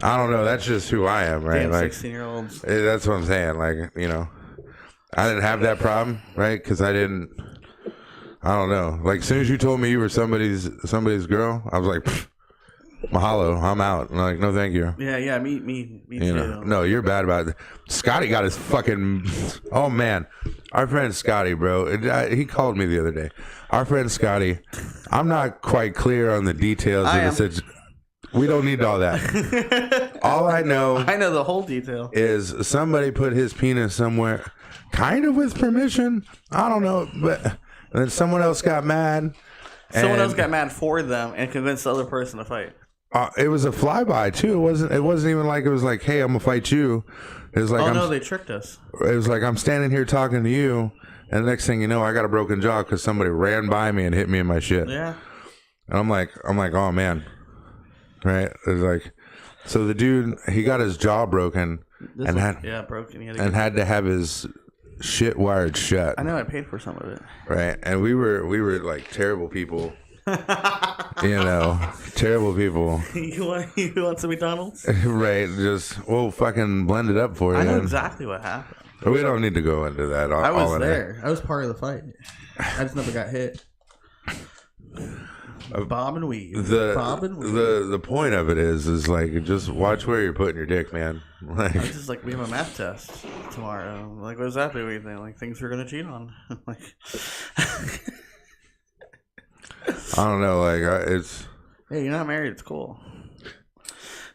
I don't know. That's just who I am, right? Damn, like, 16-year-olds. That's what I'm saying. Like, I didn't have that problem, right? Because I don't know. Like, as soon as you told me you were somebody's girl, I was like, mahalo, I'm out. I'm like, no, thank you. Yeah, me too. No, you're bad about it. Scotty got his fucking. Oh man, our friend Scotty, bro. He called me the other day. Our friend Scotty. I'm not quite clear on the details of the situation. We don't need all that. All I know the whole detail is somebody put his penis somewhere, kind of with permission. I don't know, but then someone else got mad. Someone else got mad for them and convinced the other person to fight. It was a flyby too. It wasn't even like it was like, hey, I'm gonna fight you. It was like, no, they tricked us. It was like I'm standing here talking to you, and the next thing you know, I got a broken jaw because somebody ran by me and hit me in my shit. Yeah. And I'm like, oh man. Right, it's like, so the dude, he got his jaw broken broken. He had to have his shit wired shut. I know I paid for some of it. Right, and we were like terrible people. Terrible people. You want some McDonald's? Right, just fucking blend it up for you. I know exactly what happened. We don't need to go into that. I was there. I was part of the fight. I just never got hit. Bob and weave. The point of it is like just watch where you're putting your dick, man. Like, it's just like we have a math test tomorrow. Like, what does that do? Anything? Like things we're gonna cheat on? Like, I don't know. Like it's. Hey, you're not married. It's cool.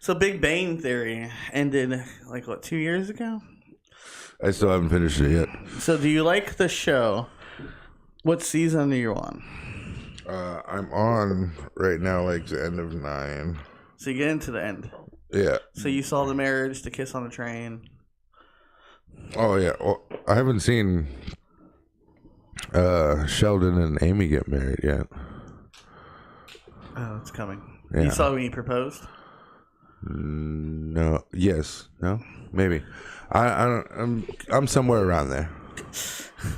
So, Big Bang Theory ended like what 2 years ago. I still haven't finished it yet. So, do you like the show? What season are you on? I'm on right now, like the end of 9. So you get into the end. Yeah. So you saw the marriage, the kiss on the train. Oh yeah. Well, I haven't seen Sheldon and Amy get married yet. Oh, it's coming. Yeah. You saw when he proposed? No. Yes. No. Maybe. I'm somewhere around there.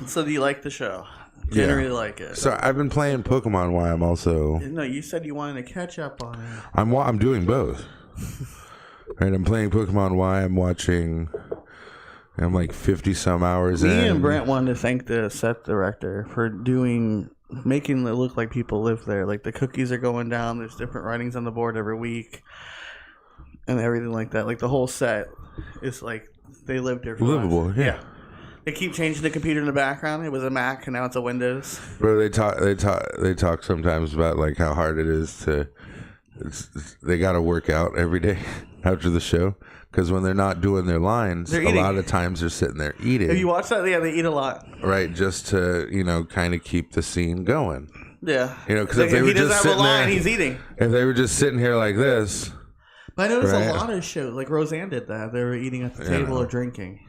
So do you like the show? Generally like it. So I've been playing Pokemon while I'm also. No, you said you wanted to catch up on it. I'm doing both. Right, I'm playing Pokemon while I'm watching. I'm like 50 some hours in. Me and Brent wanted to thank the set director for making it look like people live there. Like the cookies are going down. There's different writings on the board every week, and everything like that. Like the whole set is like they lived there. Livable, yeah. They keep changing the computer in the background. It was a Mac, and now it's a Windows. Bro, they talk sometimes about like how hard it is to. They got to work out every day after the show because when they're not doing their lines, a lot of times they're sitting there eating. If you watch that, yeah, they eat a lot. Right, just to kind of keep the scene going. Yeah, because if they were just sitting there, he's eating. If they were just sitting here like this. But I noticed a lot of shows, like Roseanne did that. They were eating at the table or drinking.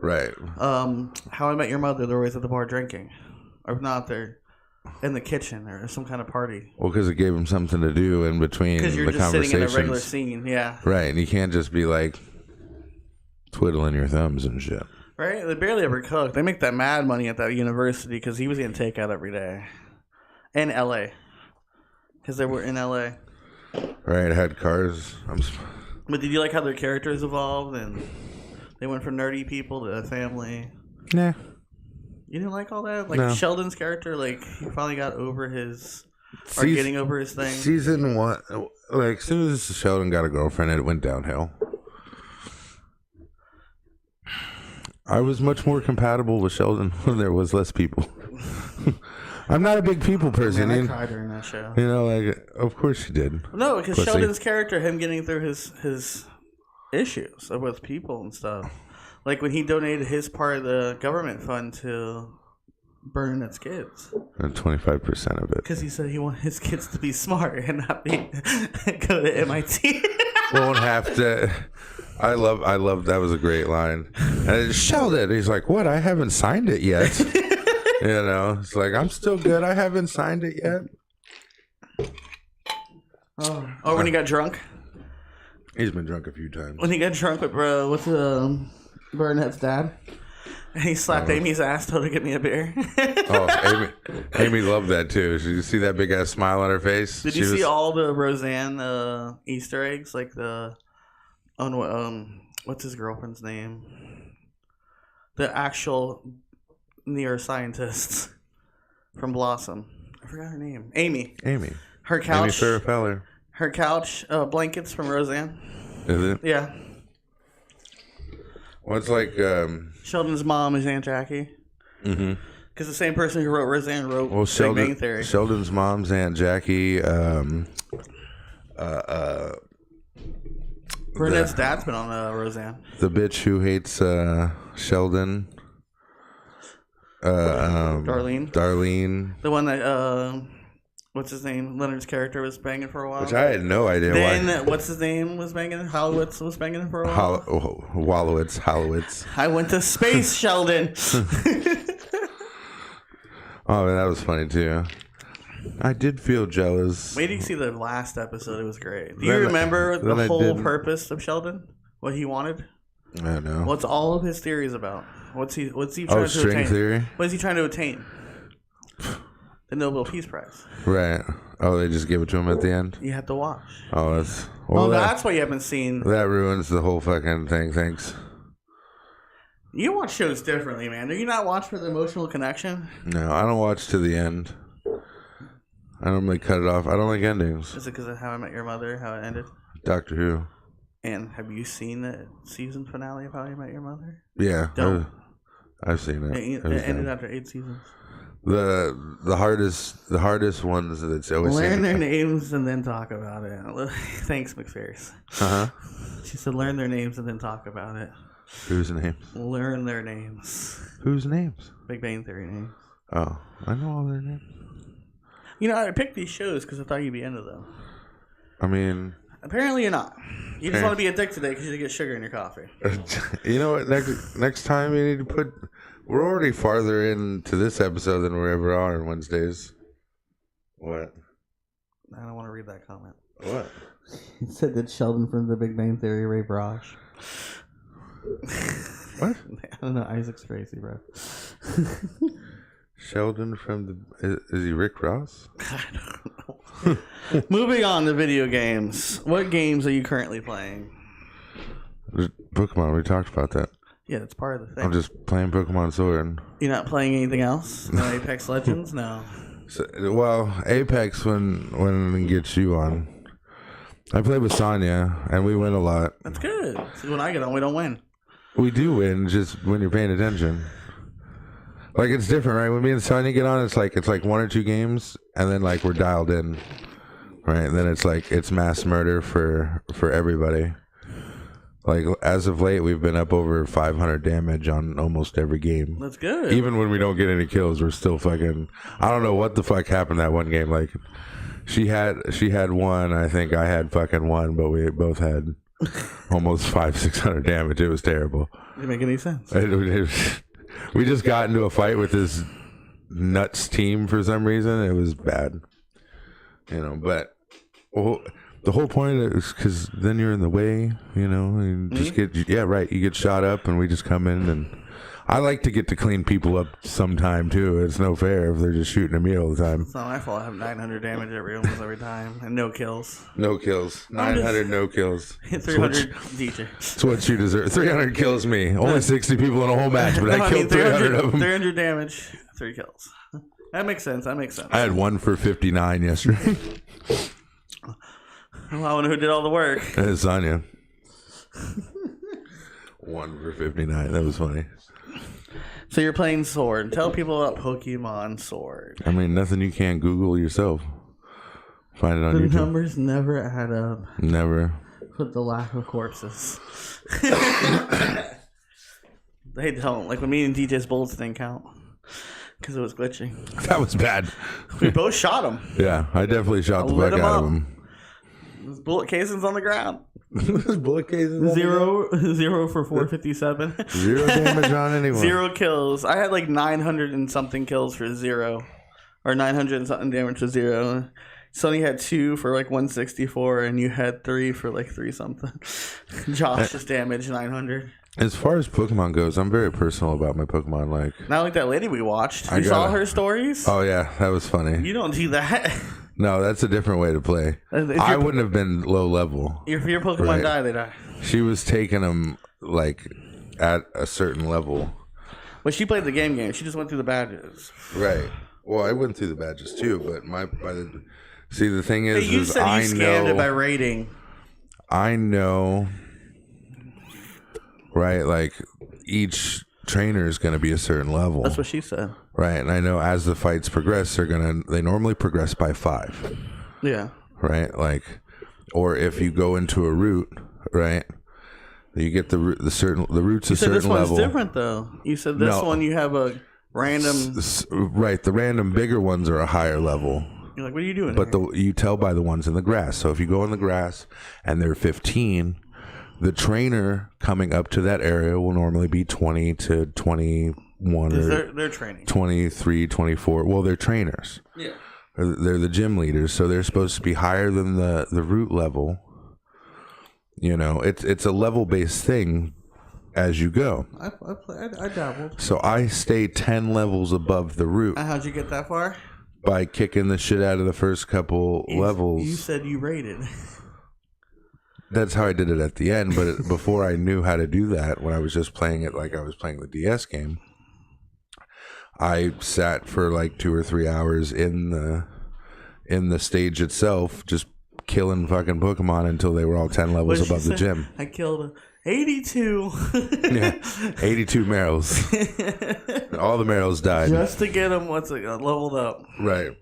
Right. How I Met Your Mother, they're always at the bar drinking. Or if not, they're in the kitchen or some kind of party. Well, because it gave them something to do in between the conversations. Because you're just sitting in a regular scene, yeah. Right, and you can't just be like twiddling your thumbs and shit. Right? They barely ever cook. They make that mad money at that university because he was getting takeout every day. In L.A. Because they were in L.A. Right, had cars. But did you like how their characters evolved and... They went from nerdy people to a family. Nah. You didn't like all that? Like no. Sheldon's character, like he finally got over his getting over his thing. Season 1, like as soon as Sheldon got a girlfriend, it went downhill. I was much more compatible with Sheldon when there was less people. I'm not a big people person. Man, I cried during that show. Like of course you did. No, because Sheldon's character, him getting through his issues with people and stuff. Like when he donated his part of the government fund to Bernadette's kids. And 25% of it. Because he said he wanted his kids to be smart and not go to MIT. Won't have to. I love that was a great line. And Sheldon, he's like, what? I haven't signed it yet. It's like, I'm still good. I haven't signed it yet. Oh, when he got drunk? He's been drunk a few times. When he got drunk with Bernadette's dad, and he slapped Amy's ass, told her to get me a beer. Amy loved that too. Did you see that big ass smile on her face? Did you see all the Roseanne Easter eggs? Like what's his girlfriend's name? The actual neuroscientist from Blossom. I forgot her name. Amy. Her couch. Amy Farrah Fowler. Her couch blankets from Roseanne. Is it? Yeah. Well, it's like... Sheldon's mom is Aunt Jackie. Mm-hmm. Because the same person who wrote Roseanne wrote Big Bang Theory. Sheldon's mom's Aunt Jackie. Bernadette's dad's been on Roseanne. The bitch who hates Sheldon. Darlene. The one that... what's his name? Leonard's character was banging for a while. Which I had no idea why. Then, what's his name was banging? Holowitz was banging for a while. Holowitz. I went to space, Sheldon. Oh, man, that was funny, too. I did feel jealous. Wait till you see the last episode. It was great. Do you remember the whole purpose of Sheldon? What he wanted? I know. What's all of his theories about? What's he trying to attain? String theory? What is he trying to attain? The Nobel Peace Prize. Right. Oh, they just give it to him at the end? You have to watch. Oh, that's... Well, that's why you haven't seen... That ruins the whole fucking thing, thanks. You watch shows differently, man. Do you not watch for the emotional connection? No, I don't watch to the end. I normally cut it off. I don't like endings. Is it because of How I Met Your Mother, how it ended? Doctor Who. And have you seen the season finale of How I Met Your Mother? Yeah. I've seen it. It ended after 8 seasons. The hardest ones that's always learn their names and then talk about it. Thanks, McPherce. She said learn their names and then talk about it. Whose names? Learn their names. Whose names? Big Bang Theory names. Oh, I know all their names. You know, I picked these shows because I thought you'd be into them. I mean... Apparently you're not. You just want to be a dick today because you get sugar in your coffee. You know what? Next time you need to put... We're already farther into this episode than we ever are on Wednesdays. What? I don't want to read that comment. What? It said that Sheldon from The Big Bang Theory raped Raj. What? I don't know. Isaac's crazy, bro. Sheldon from the... Is he Rick Ross? I don't know. Moving on to video games. What games are you currently playing? Pokemon. We talked about that. Yeah, that's part of the thing. I'm just playing Pokemon Sword. You're not playing anything else? No Apex Legends? No. So, well, Apex when it gets you on. I play with Sonya, and we win a lot. That's good. See, when I get on, we don't win. We do win, just when you're paying attention. Like, it's different, right? When me and Sonya get on, it's like 1 or 2 games, and then like we're dialed in, right? And then it's mass murder for everybody. Like, as of late, we've been up over 500 damage on almost every game. That's good. Even when we don't get any kills, we're still fucking... I don't know what the fuck happened that one game. Like, she had 1, I think I had fucking 1, but we both had almost 500-600 damage. It was terrible. Didn't make any sense. We just got into a fight with this nuts team for some reason. It was bad. You know, but... Well, the whole point is because then you're in the way, you know, and just you get shot up, and we just come in, and I like to get to clean people up sometime too. It's no fair if they're just shooting at me all the time. It's not my fault. I have 900 damage almost every time, and no kills. No kills. 900 no kills. 300 DJ. That's what you deserve. 300 kills me. Only 60 people in a whole match, but I killed 300 of them. 300 damage, 3 kills. That makes sense. I had 1 for 59 yesterday. Well, I wonder who did all the work. It's Sonya. 1 for 59. That was funny. So you're playing Sword. Tell people about Pokemon Sword. I mean, nothing you can't Google yourself. Find it on YouTube. The numbers never add up. Never. With the lack of corpses. They don't. Like when me and DJ's bullets didn't count. Because it was glitching. That was bad. We both shot him. Yeah, I definitely shot the fuck out of him. There's bullet casings on the ground. Bullet casings? Zero for 457. 0 damage on anyone. 0 kills. I had like 900 and something kills for 0. Or 900 and something damage for 0. Sonny had 2 for like 164, and you had 3 for like 3 something. Josh just damaged 900. As far as Pokemon goes, I'm very personal about my Pokemon. Like, not like that lady we watched. You saw her stories? Oh yeah, that was funny. You don't do that. No, that's a different way to play. I wouldn't have been low level. If your Pokemon die, they die. She was taking them like at a certain level. Well, she played the game. She just went through the badges. Right. Well, I went through the badges too, but see, the thing is, you said you scanned it by rating. I know, right? Like each trainer is going to be a certain level. That's what she said. Right, and I know as the fights progress, they normally progress by 5. Yeah. Right, like, or if you go into a route, right, you get the routes a certain level. You said this one's different though. You said this one you have a random. Right, the random bigger ones are a higher level. You're like, what are you doing? But you tell by the ones in the grass. So if you go in the grass and they're 15, the trainer coming up to that area will normally be 20 to 21 or they're training. 23, 24. Well, they're trainers. Yeah. They're the gym leaders, so they're supposed to be higher than the root level. You know, it's a level-based thing, as you go. I dabbled. So I stay 10 levels above the root. How'd you get that far? By kicking the shit out of the first couple levels. You said you raided. That's how I did it at the end. But before I knew how to do that, when I was just playing it like I was playing the DS game, I sat for like 2 or 3 hours in the stage itself, just killing fucking Pokemon until they were all 10 levels above the gym. I killed 82. Yeah, 82 Marrows. All the Marrows died. Just to get him leveled up. Right.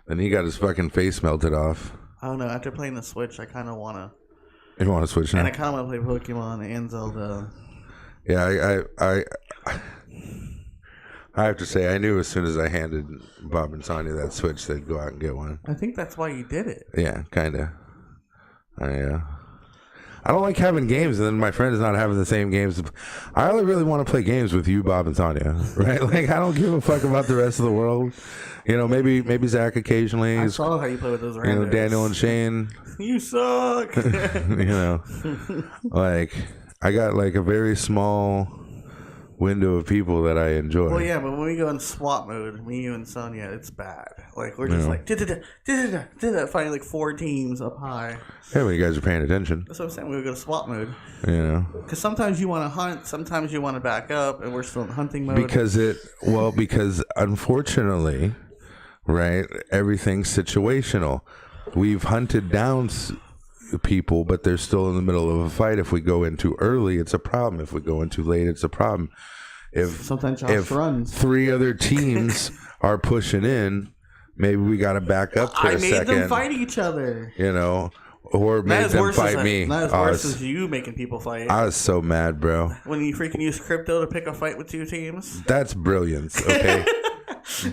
And he got his fucking face melted off. I don't know. After playing the Switch, I kind of want to. You want to switch now? And I kind of want to play Pokemon and Zelda. Yeah, I have to say, I knew as soon as I handed Bob and Sonia that Switch, they'd go out and get one. I think that's why you did it. Yeah, kind of. I don't like having games and then my friend is not having the same games. I only really want to play games with you, Bob and Sonia, right? Like, I don't give a fuck about the rest of the world. You know, maybe Zach occasionally. I saw how you play with those randos. You know, Daniel and Shane. You suck. You know, like, I got like a very small window of people that I enjoy. Well, yeah, but when we go in SWAT mode, me, you, and Sonya, it's bad. Like, we're just like, fighting like 4 teams up high. Yeah, when you guys are paying attention. That's what I'm saying. We go to SWAT mode. You know? Because sometimes you want to hunt, sometimes you want to back up, and we're still in hunting mode. Because unfortunately, right, everything's situational. We've hunted down people, but they're still in the middle of a fight. If we go in too early, it's a problem. If we go in too late, it's a problem. Sometimes Josh runs. 3 other teams are pushing in, maybe we got to back up for a second. I made them fight each other. You know, or made them fight me. Not as worse as you making people fight. I was so mad, bro. When you freaking use crypto to pick a fight with 2 teams. That's brilliance, okay?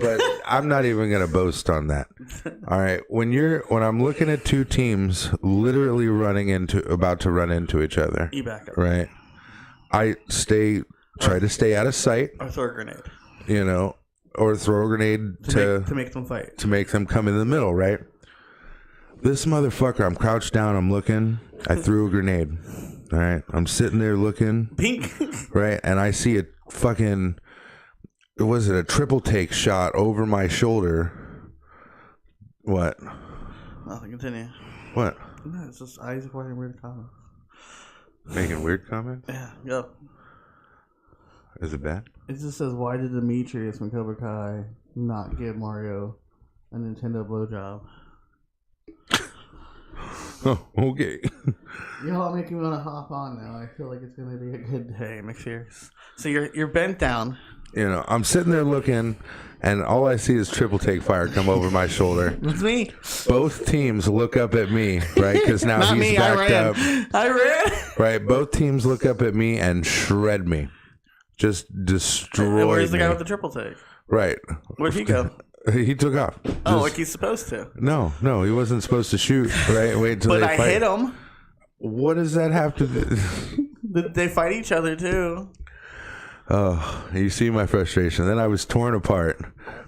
But I'm not even gonna boast on that. All right, when I'm looking at 2 teams literally about to run into each other, you back up, right? I try to stay out of sight, or throw a grenade, you know, or throw a grenade to make them fight, to make them come in the middle, right? This motherfucker, I'm crouched down, I'm looking. I threw a grenade. All right, I'm sitting there looking, pink, right, and I see a fucking. Was it a triple take shot over my shoulder? What? Nothing. Continue. What? No, it's just Isaac making weird comments. Making weird comments? Yeah. Yep. Is it bad? It just says, why did Demetrius from Cobra Kai not give Mario a Nintendo blowjob? Oh, okay. You know what makes me want to hop on now? I feel like it's going to be a good day. McPherson. So you're bent down. You know, I'm sitting there looking, and all I see is triple take fire come over my shoulder. It's me. Both teams look up at me, right? Because now Not he's me, backed up. I ran. Right? Both teams look up at me and shred me. Just destroy and where's the me. guy with the triple take? Right. Where'd he go? He took off. Like he's supposed to. No, he wasn't supposed to shoot. Right? Wait until but they I fight. hit him. What does that have to do? They fight each other too. Oh, you see my frustration. Then I was torn apart,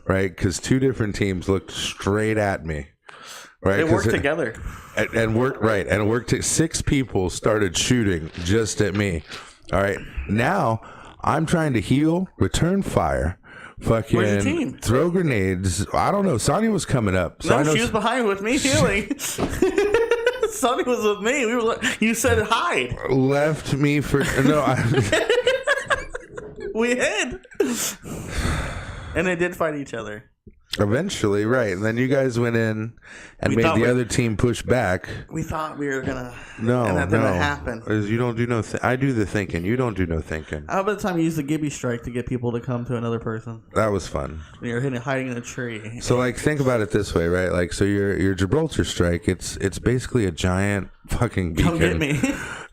right? Because 2 different teams looked straight at me. Right? They worked together. And worked right. And worked. 6 people started shooting just at me. All right. Now I'm trying to heal, return fire. Fucking where's your team? Throw grenades. I don't know. Sonya was coming up. So no, she was behind with me healing. Sonny was with me. You said hide. Left me for no. We hid. And they did fight each other. Eventually, right. And then you guys went in and made the other team push back. We thought we were going to... No, and that didn't happen. You don't do no... I do the thinking. You don't do no thinking. How about the time you used the Gibby strike to get people to come to another person? That was fun. You're hiding in a tree. So, like, think about it this way, right? Like, so your Gibraltar strike, it's basically a giant fucking beacon. Come get me.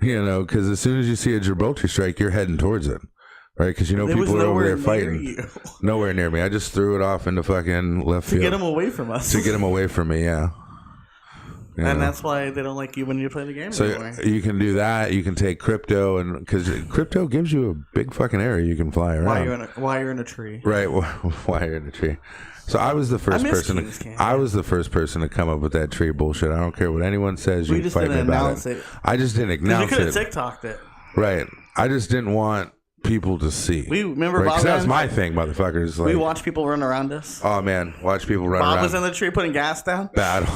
You know, because as soon as you see a Gibraltar strike, you're heading towards it. Right, because you know people are over there fighting. Nowhere near me. I just threw it off into fucking left field. To get them away from us. To get them away from me, yeah. And that's why they don't like you when you play the game anymore. So you can do that. You can take crypto, and because crypto gives you a big fucking area you can fly around. While you're in a tree. Right, while you're in a tree. So I was the first person. I was the first person to come up with that tree bullshit. I don't care what anyone says. You fight me about it. I just didn't announce it. You could have TikToked it. Right. I just didn't want people to see. We remember right? Bob. That's my thing, motherfuckers. Like, we watch people run around us. Oh man, watch people run Bob around. was in the tree putting gas down. Battle.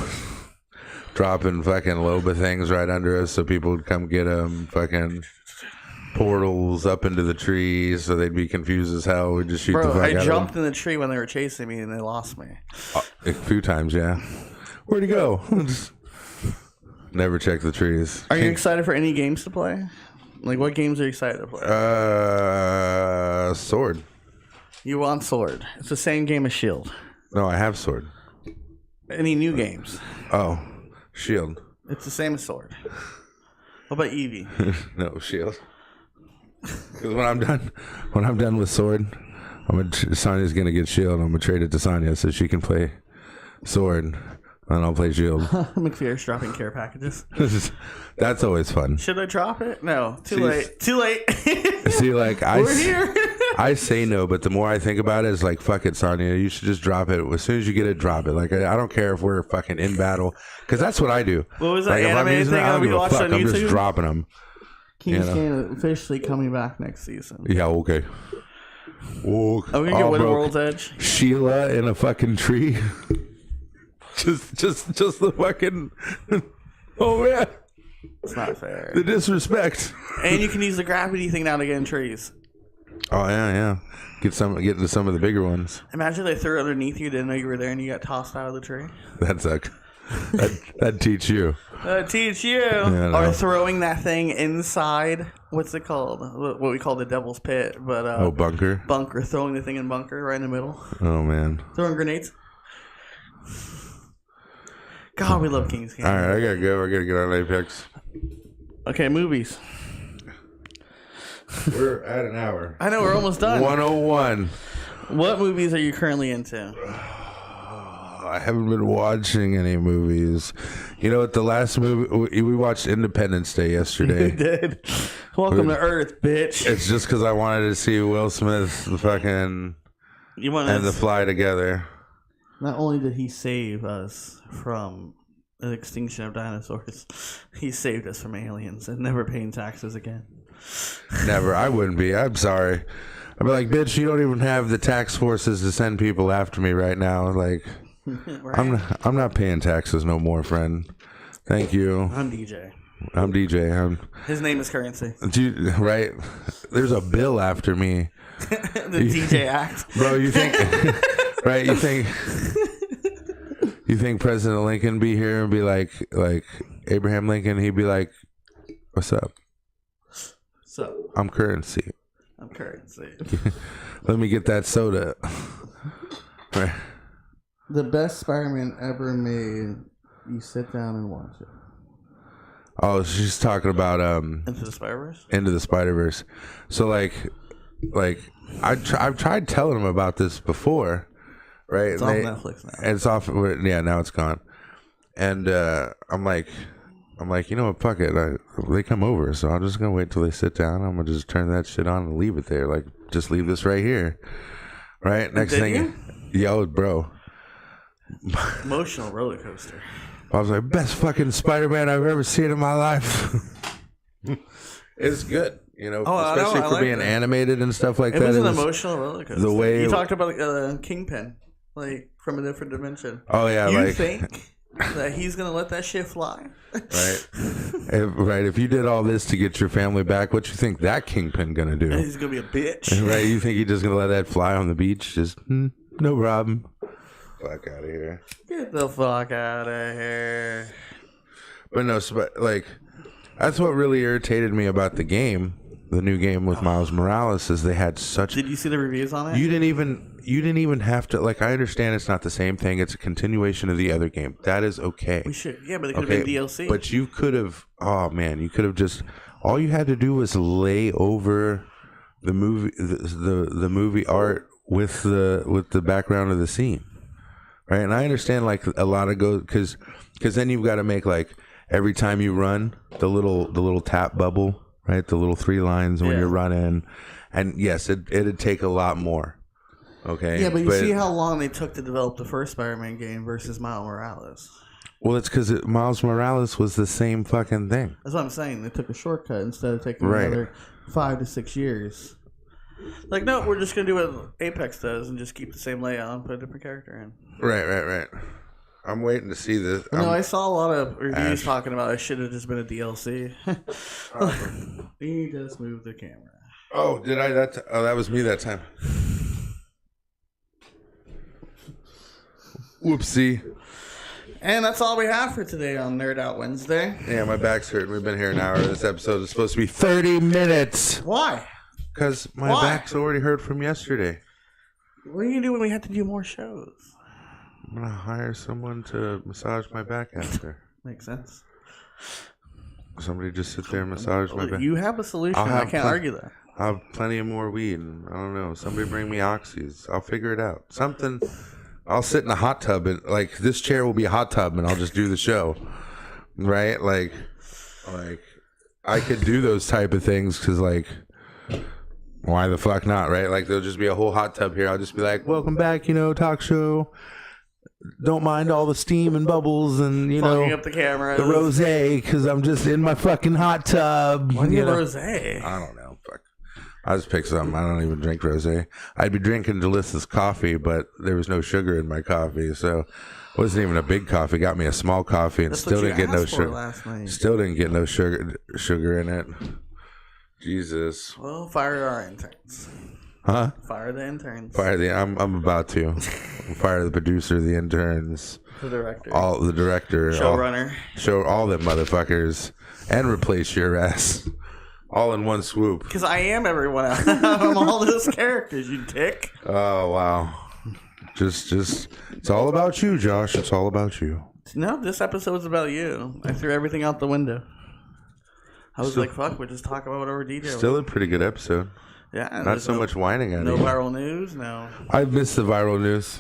Dropping fucking loba things right under us so people would come get them. Fucking portals up into the trees so they'd be confused as hell. We'd just shoot the fuck out of them. I jumped in the tree when they were chasing me and they lost me. A few times, yeah. Where'd he go? Never check the trees. Are you excited for any games to play? Like, what games are you excited to play? Sword. You want Sword. It's the same game as Shield. No, I have Sword. Any new games? Oh, Shield. It's the same as Sword. What about Eevee? No, Shield. Because when I'm done with Sword, Sonya's gonna get Shield. I'm gonna trade it to Sonya so she can play Sword, and I'll play Shield. McPhear's dropping care packages. That's always fun. Should I drop it? No, too late. Too late. See, like we're here. I say no, but the more I think about it, it's like, fuck it, Sonya. You should just drop it. As soon as you get it, drop it. Like, I don't care if we're fucking in battle, because that's what I do. What was that like, anime thing I don't we give a watched fuck. on I'm YouTube? just dropping them. King's Game officially coming back next season. Yeah, okay. Are we gonna get Win World's Edge? Sheila in a fucking tree. just the fucking. Oh man, it's not fair. The disrespect. And you can use the gravity thing now to get in trees. Oh yeah. Get into some of the bigger ones. Imagine they threw it underneath you, didn't know you were there, and you got tossed out of the tree. That'd suck. That'd teach you. Teach you. Yeah, or throwing that thing inside. What's it called? What we call the devil's pit. But bunker. Bunker. Throwing the thing in bunker right in the middle. Oh man. Throwing grenades. God, we love King's Game. All right, I gotta go. I gotta get on Apex. Okay, movies. We're at an hour. I know, we're almost done. 101. What movies are you currently into? I haven't been watching any movies. You know what? The last movie we watched Independence Day yesterday. We did. Welcome to Earth, bitch. It's just because I wanted to see Will Smith and the Fly together. Not only did he save us from the extinction of dinosaurs, he saved us from aliens and never paying taxes again. Never. I wouldn't be. I'm sorry. I'd be like, bitch, you don't even have the tax forces to send people after me right now. Like, right? I'm not paying taxes no more, friend. Thank you. I'm DJ. His name is Currency. Right? There's a bill after me. The DJ Act. Bro, you think... Right? You think President Lincoln be here and be like Abraham Lincoln? He'd be like, "What's up? So I'm Currency. Let me get that soda." Right. The best Spider-Man ever made. You sit down and watch it. Oh, she's talking about Into the Spider-Verse. Into the Spider-Verse. So like I've tried telling him about this before. Right, it's off Netflix now. It's off. Yeah, now it's gone. And I'm like, you know what? Fuck it. They come over, so I'm just gonna wait till they sit down. I'm gonna just turn that shit on and leave it there. Like, just leave this right here. Right. Next thing, yelled, bro. Emotional roller coaster. I was like, best fucking Spider-Man I've ever seen in my life. It's good. You know, especially for being animated and stuff like that. It was an emotional roller coaster. The way you talked about Kingpin. Like, from a different dimension. Oh, yeah. You think that he's going to let that shit fly? Right. Right. If you did all this to get your family back, what you think that Kingpin going to do? He's going to be a bitch. Right. You think he's just going to let that fly on the beach? Just, no problem. Fuck out of here. Get the fuck out of here. But no, like, that's what really irritated me about the game. The new game with Miles Morales is they had such... Did you see the reviews on it? You didn't even have to... Like, I understand it's not the same thing. It's a continuation of the other game. That is okay. We should... Yeah, but it could have been DLC. But you could have... Oh, man. You could have just... All you had to do was lay over the movie the movie art with the background of the scene. Right? And I understand, like, a lot of because then you've got to make, like, every time you run, the little tap bubble... Right, the little 3 lines when you're running, and yes, it'd take a lot more. Okay. Yeah, but you see how long they took to develop the first Spider-Man game versus Miles Morales. Well, it's because Miles Morales was the same fucking thing. That's what I'm saying. They took a shortcut instead of taking Right. another 5 to 6 years. Like, no, we're just going to do what Apex does and just keep the same layout and put a different character in. Right. I'm waiting to see this. No, I saw a lot of reviews Ash. talking about it should have just been a DLC. You just moved the camera. Oh, did I? That was me that time. Whoopsie. And that's all we have for today on Nerd Out Wednesday. Yeah, my back's hurting. We've been here an hour. This episode is supposed to be 30 minutes. Why? Because my Why? back's already hurt from yesterday. What are you going to do when we have to do more shows? I'm going to hire someone to massage my back after. Makes sense. Somebody just sit there and massage my back. You have a solution. I can't argue that. I'll have plenty of more weed. And I don't know. Somebody bring me oxys. I'll figure it out. Something. I'll sit in a hot tub and like this chair will be a hot tub and I'll just do the show. Right? Like I could do those type of things because like why the fuck not? Right? Like there'll just be a whole hot tub here. I'll just be like, welcome back, talk show. Don't mind all the steam and bubbles and Fogging up the camera. the rosé because I'm just in my fucking hot tub. Why do you rosé? I don't know. Fuck. I just picked something. I don't even drink rosé. I'd be drinking delicious coffee, but there was no sugar in my coffee, so it wasn't even a big coffee. Got me a small coffee and That's still what didn't you get no asked for sugar. last night. Still didn't get no sugar in it. Jesus. Well, fire our interns. Huh? Fire the interns. Fire the. I'm about to fire the producer, the interns, The director. all the director, Showrunner. show all them motherfuckers, and replace your ass, all in one swoop. Because I am everyone else. I'm all those characters, you dick. Oh wow. Just it's all about you, Josh. It's all about you. No, this episode's about you. I threw everything out the window. I was like, fuck, we'll just talk about whatever details. Still a pretty good episode. Yeah. Not so much whining at No you. viral news, no. I miss the viral news.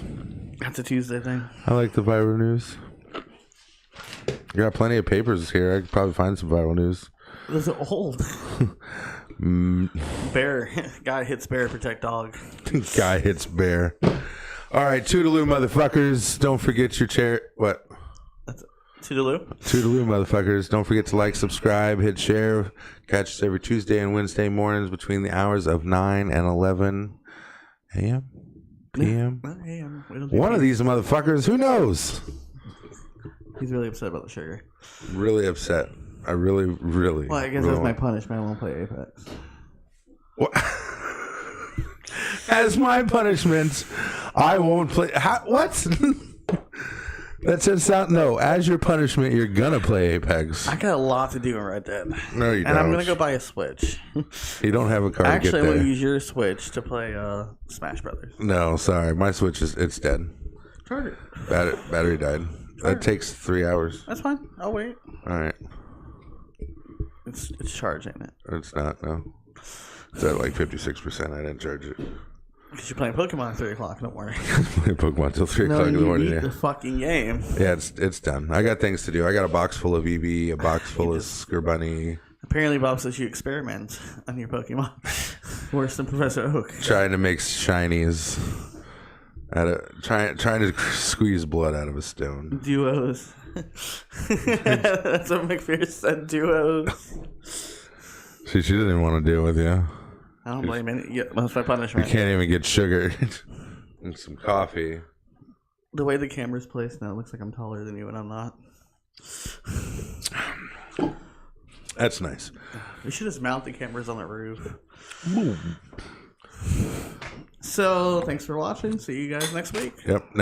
That's a Tuesday thing. I like the viral news. You got plenty of papers here. I could probably find some viral news. This is old. Bear. Guy hits bear, protect dog. Guy hits bear. All right, toodaloo, motherfuckers. Don't forget your chair. What? Toodaloo. Toodaloo, motherfuckers. Don't forget to like, subscribe, hit share. Catch us every Tuesday and Wednesday mornings between the hours of 9 and 11 a.m. p.m. One of these motherfuckers, who knows? He's really upset about the sugar. Really upset. I really. Well, I guess that's my punishment. I won't play Apex. What? As my punishment, I won't play. What? That just sound. No, as your punishment, you're gonna play Apex. I got a lot to do in Red Dead. No, you don't. And I'm gonna go buy a Switch. You don't have a card Actually, to I'm get gonna there. use your Switch to play Smash Brothers. No, sorry. My Switch it's dead. Charge it. Battery died. That takes 3 hours. That's fine. I'll wait. All right. It's charging it. It's not, no. It's at like 56%. I didn't charge it. Because you're playing Pokemon at 3 o'clock. Don't worry. Play Pokemon till 3 o'clock in the you morning. beat Yeah. the fucking game. Yeah, it's done. I got things to do. I got a box full of EV, a box full of Scorbunny. Apparently, Bob says you experiment on your Pokemon. Worse than Professor Oak. Trying to make shinies. Trying to squeeze blood out of a stone. Duos. That's what McPherson said. Duos. See, she didn't even want to deal with you. I don't blame any. Yeah, that's my You punishment. can't even get sugar and some coffee. The way the camera's placed now, it looks like I'm taller than you, and I'm not. That's nice. We should just mount the cameras on the roof. So, thanks for watching. See you guys next week. Yep.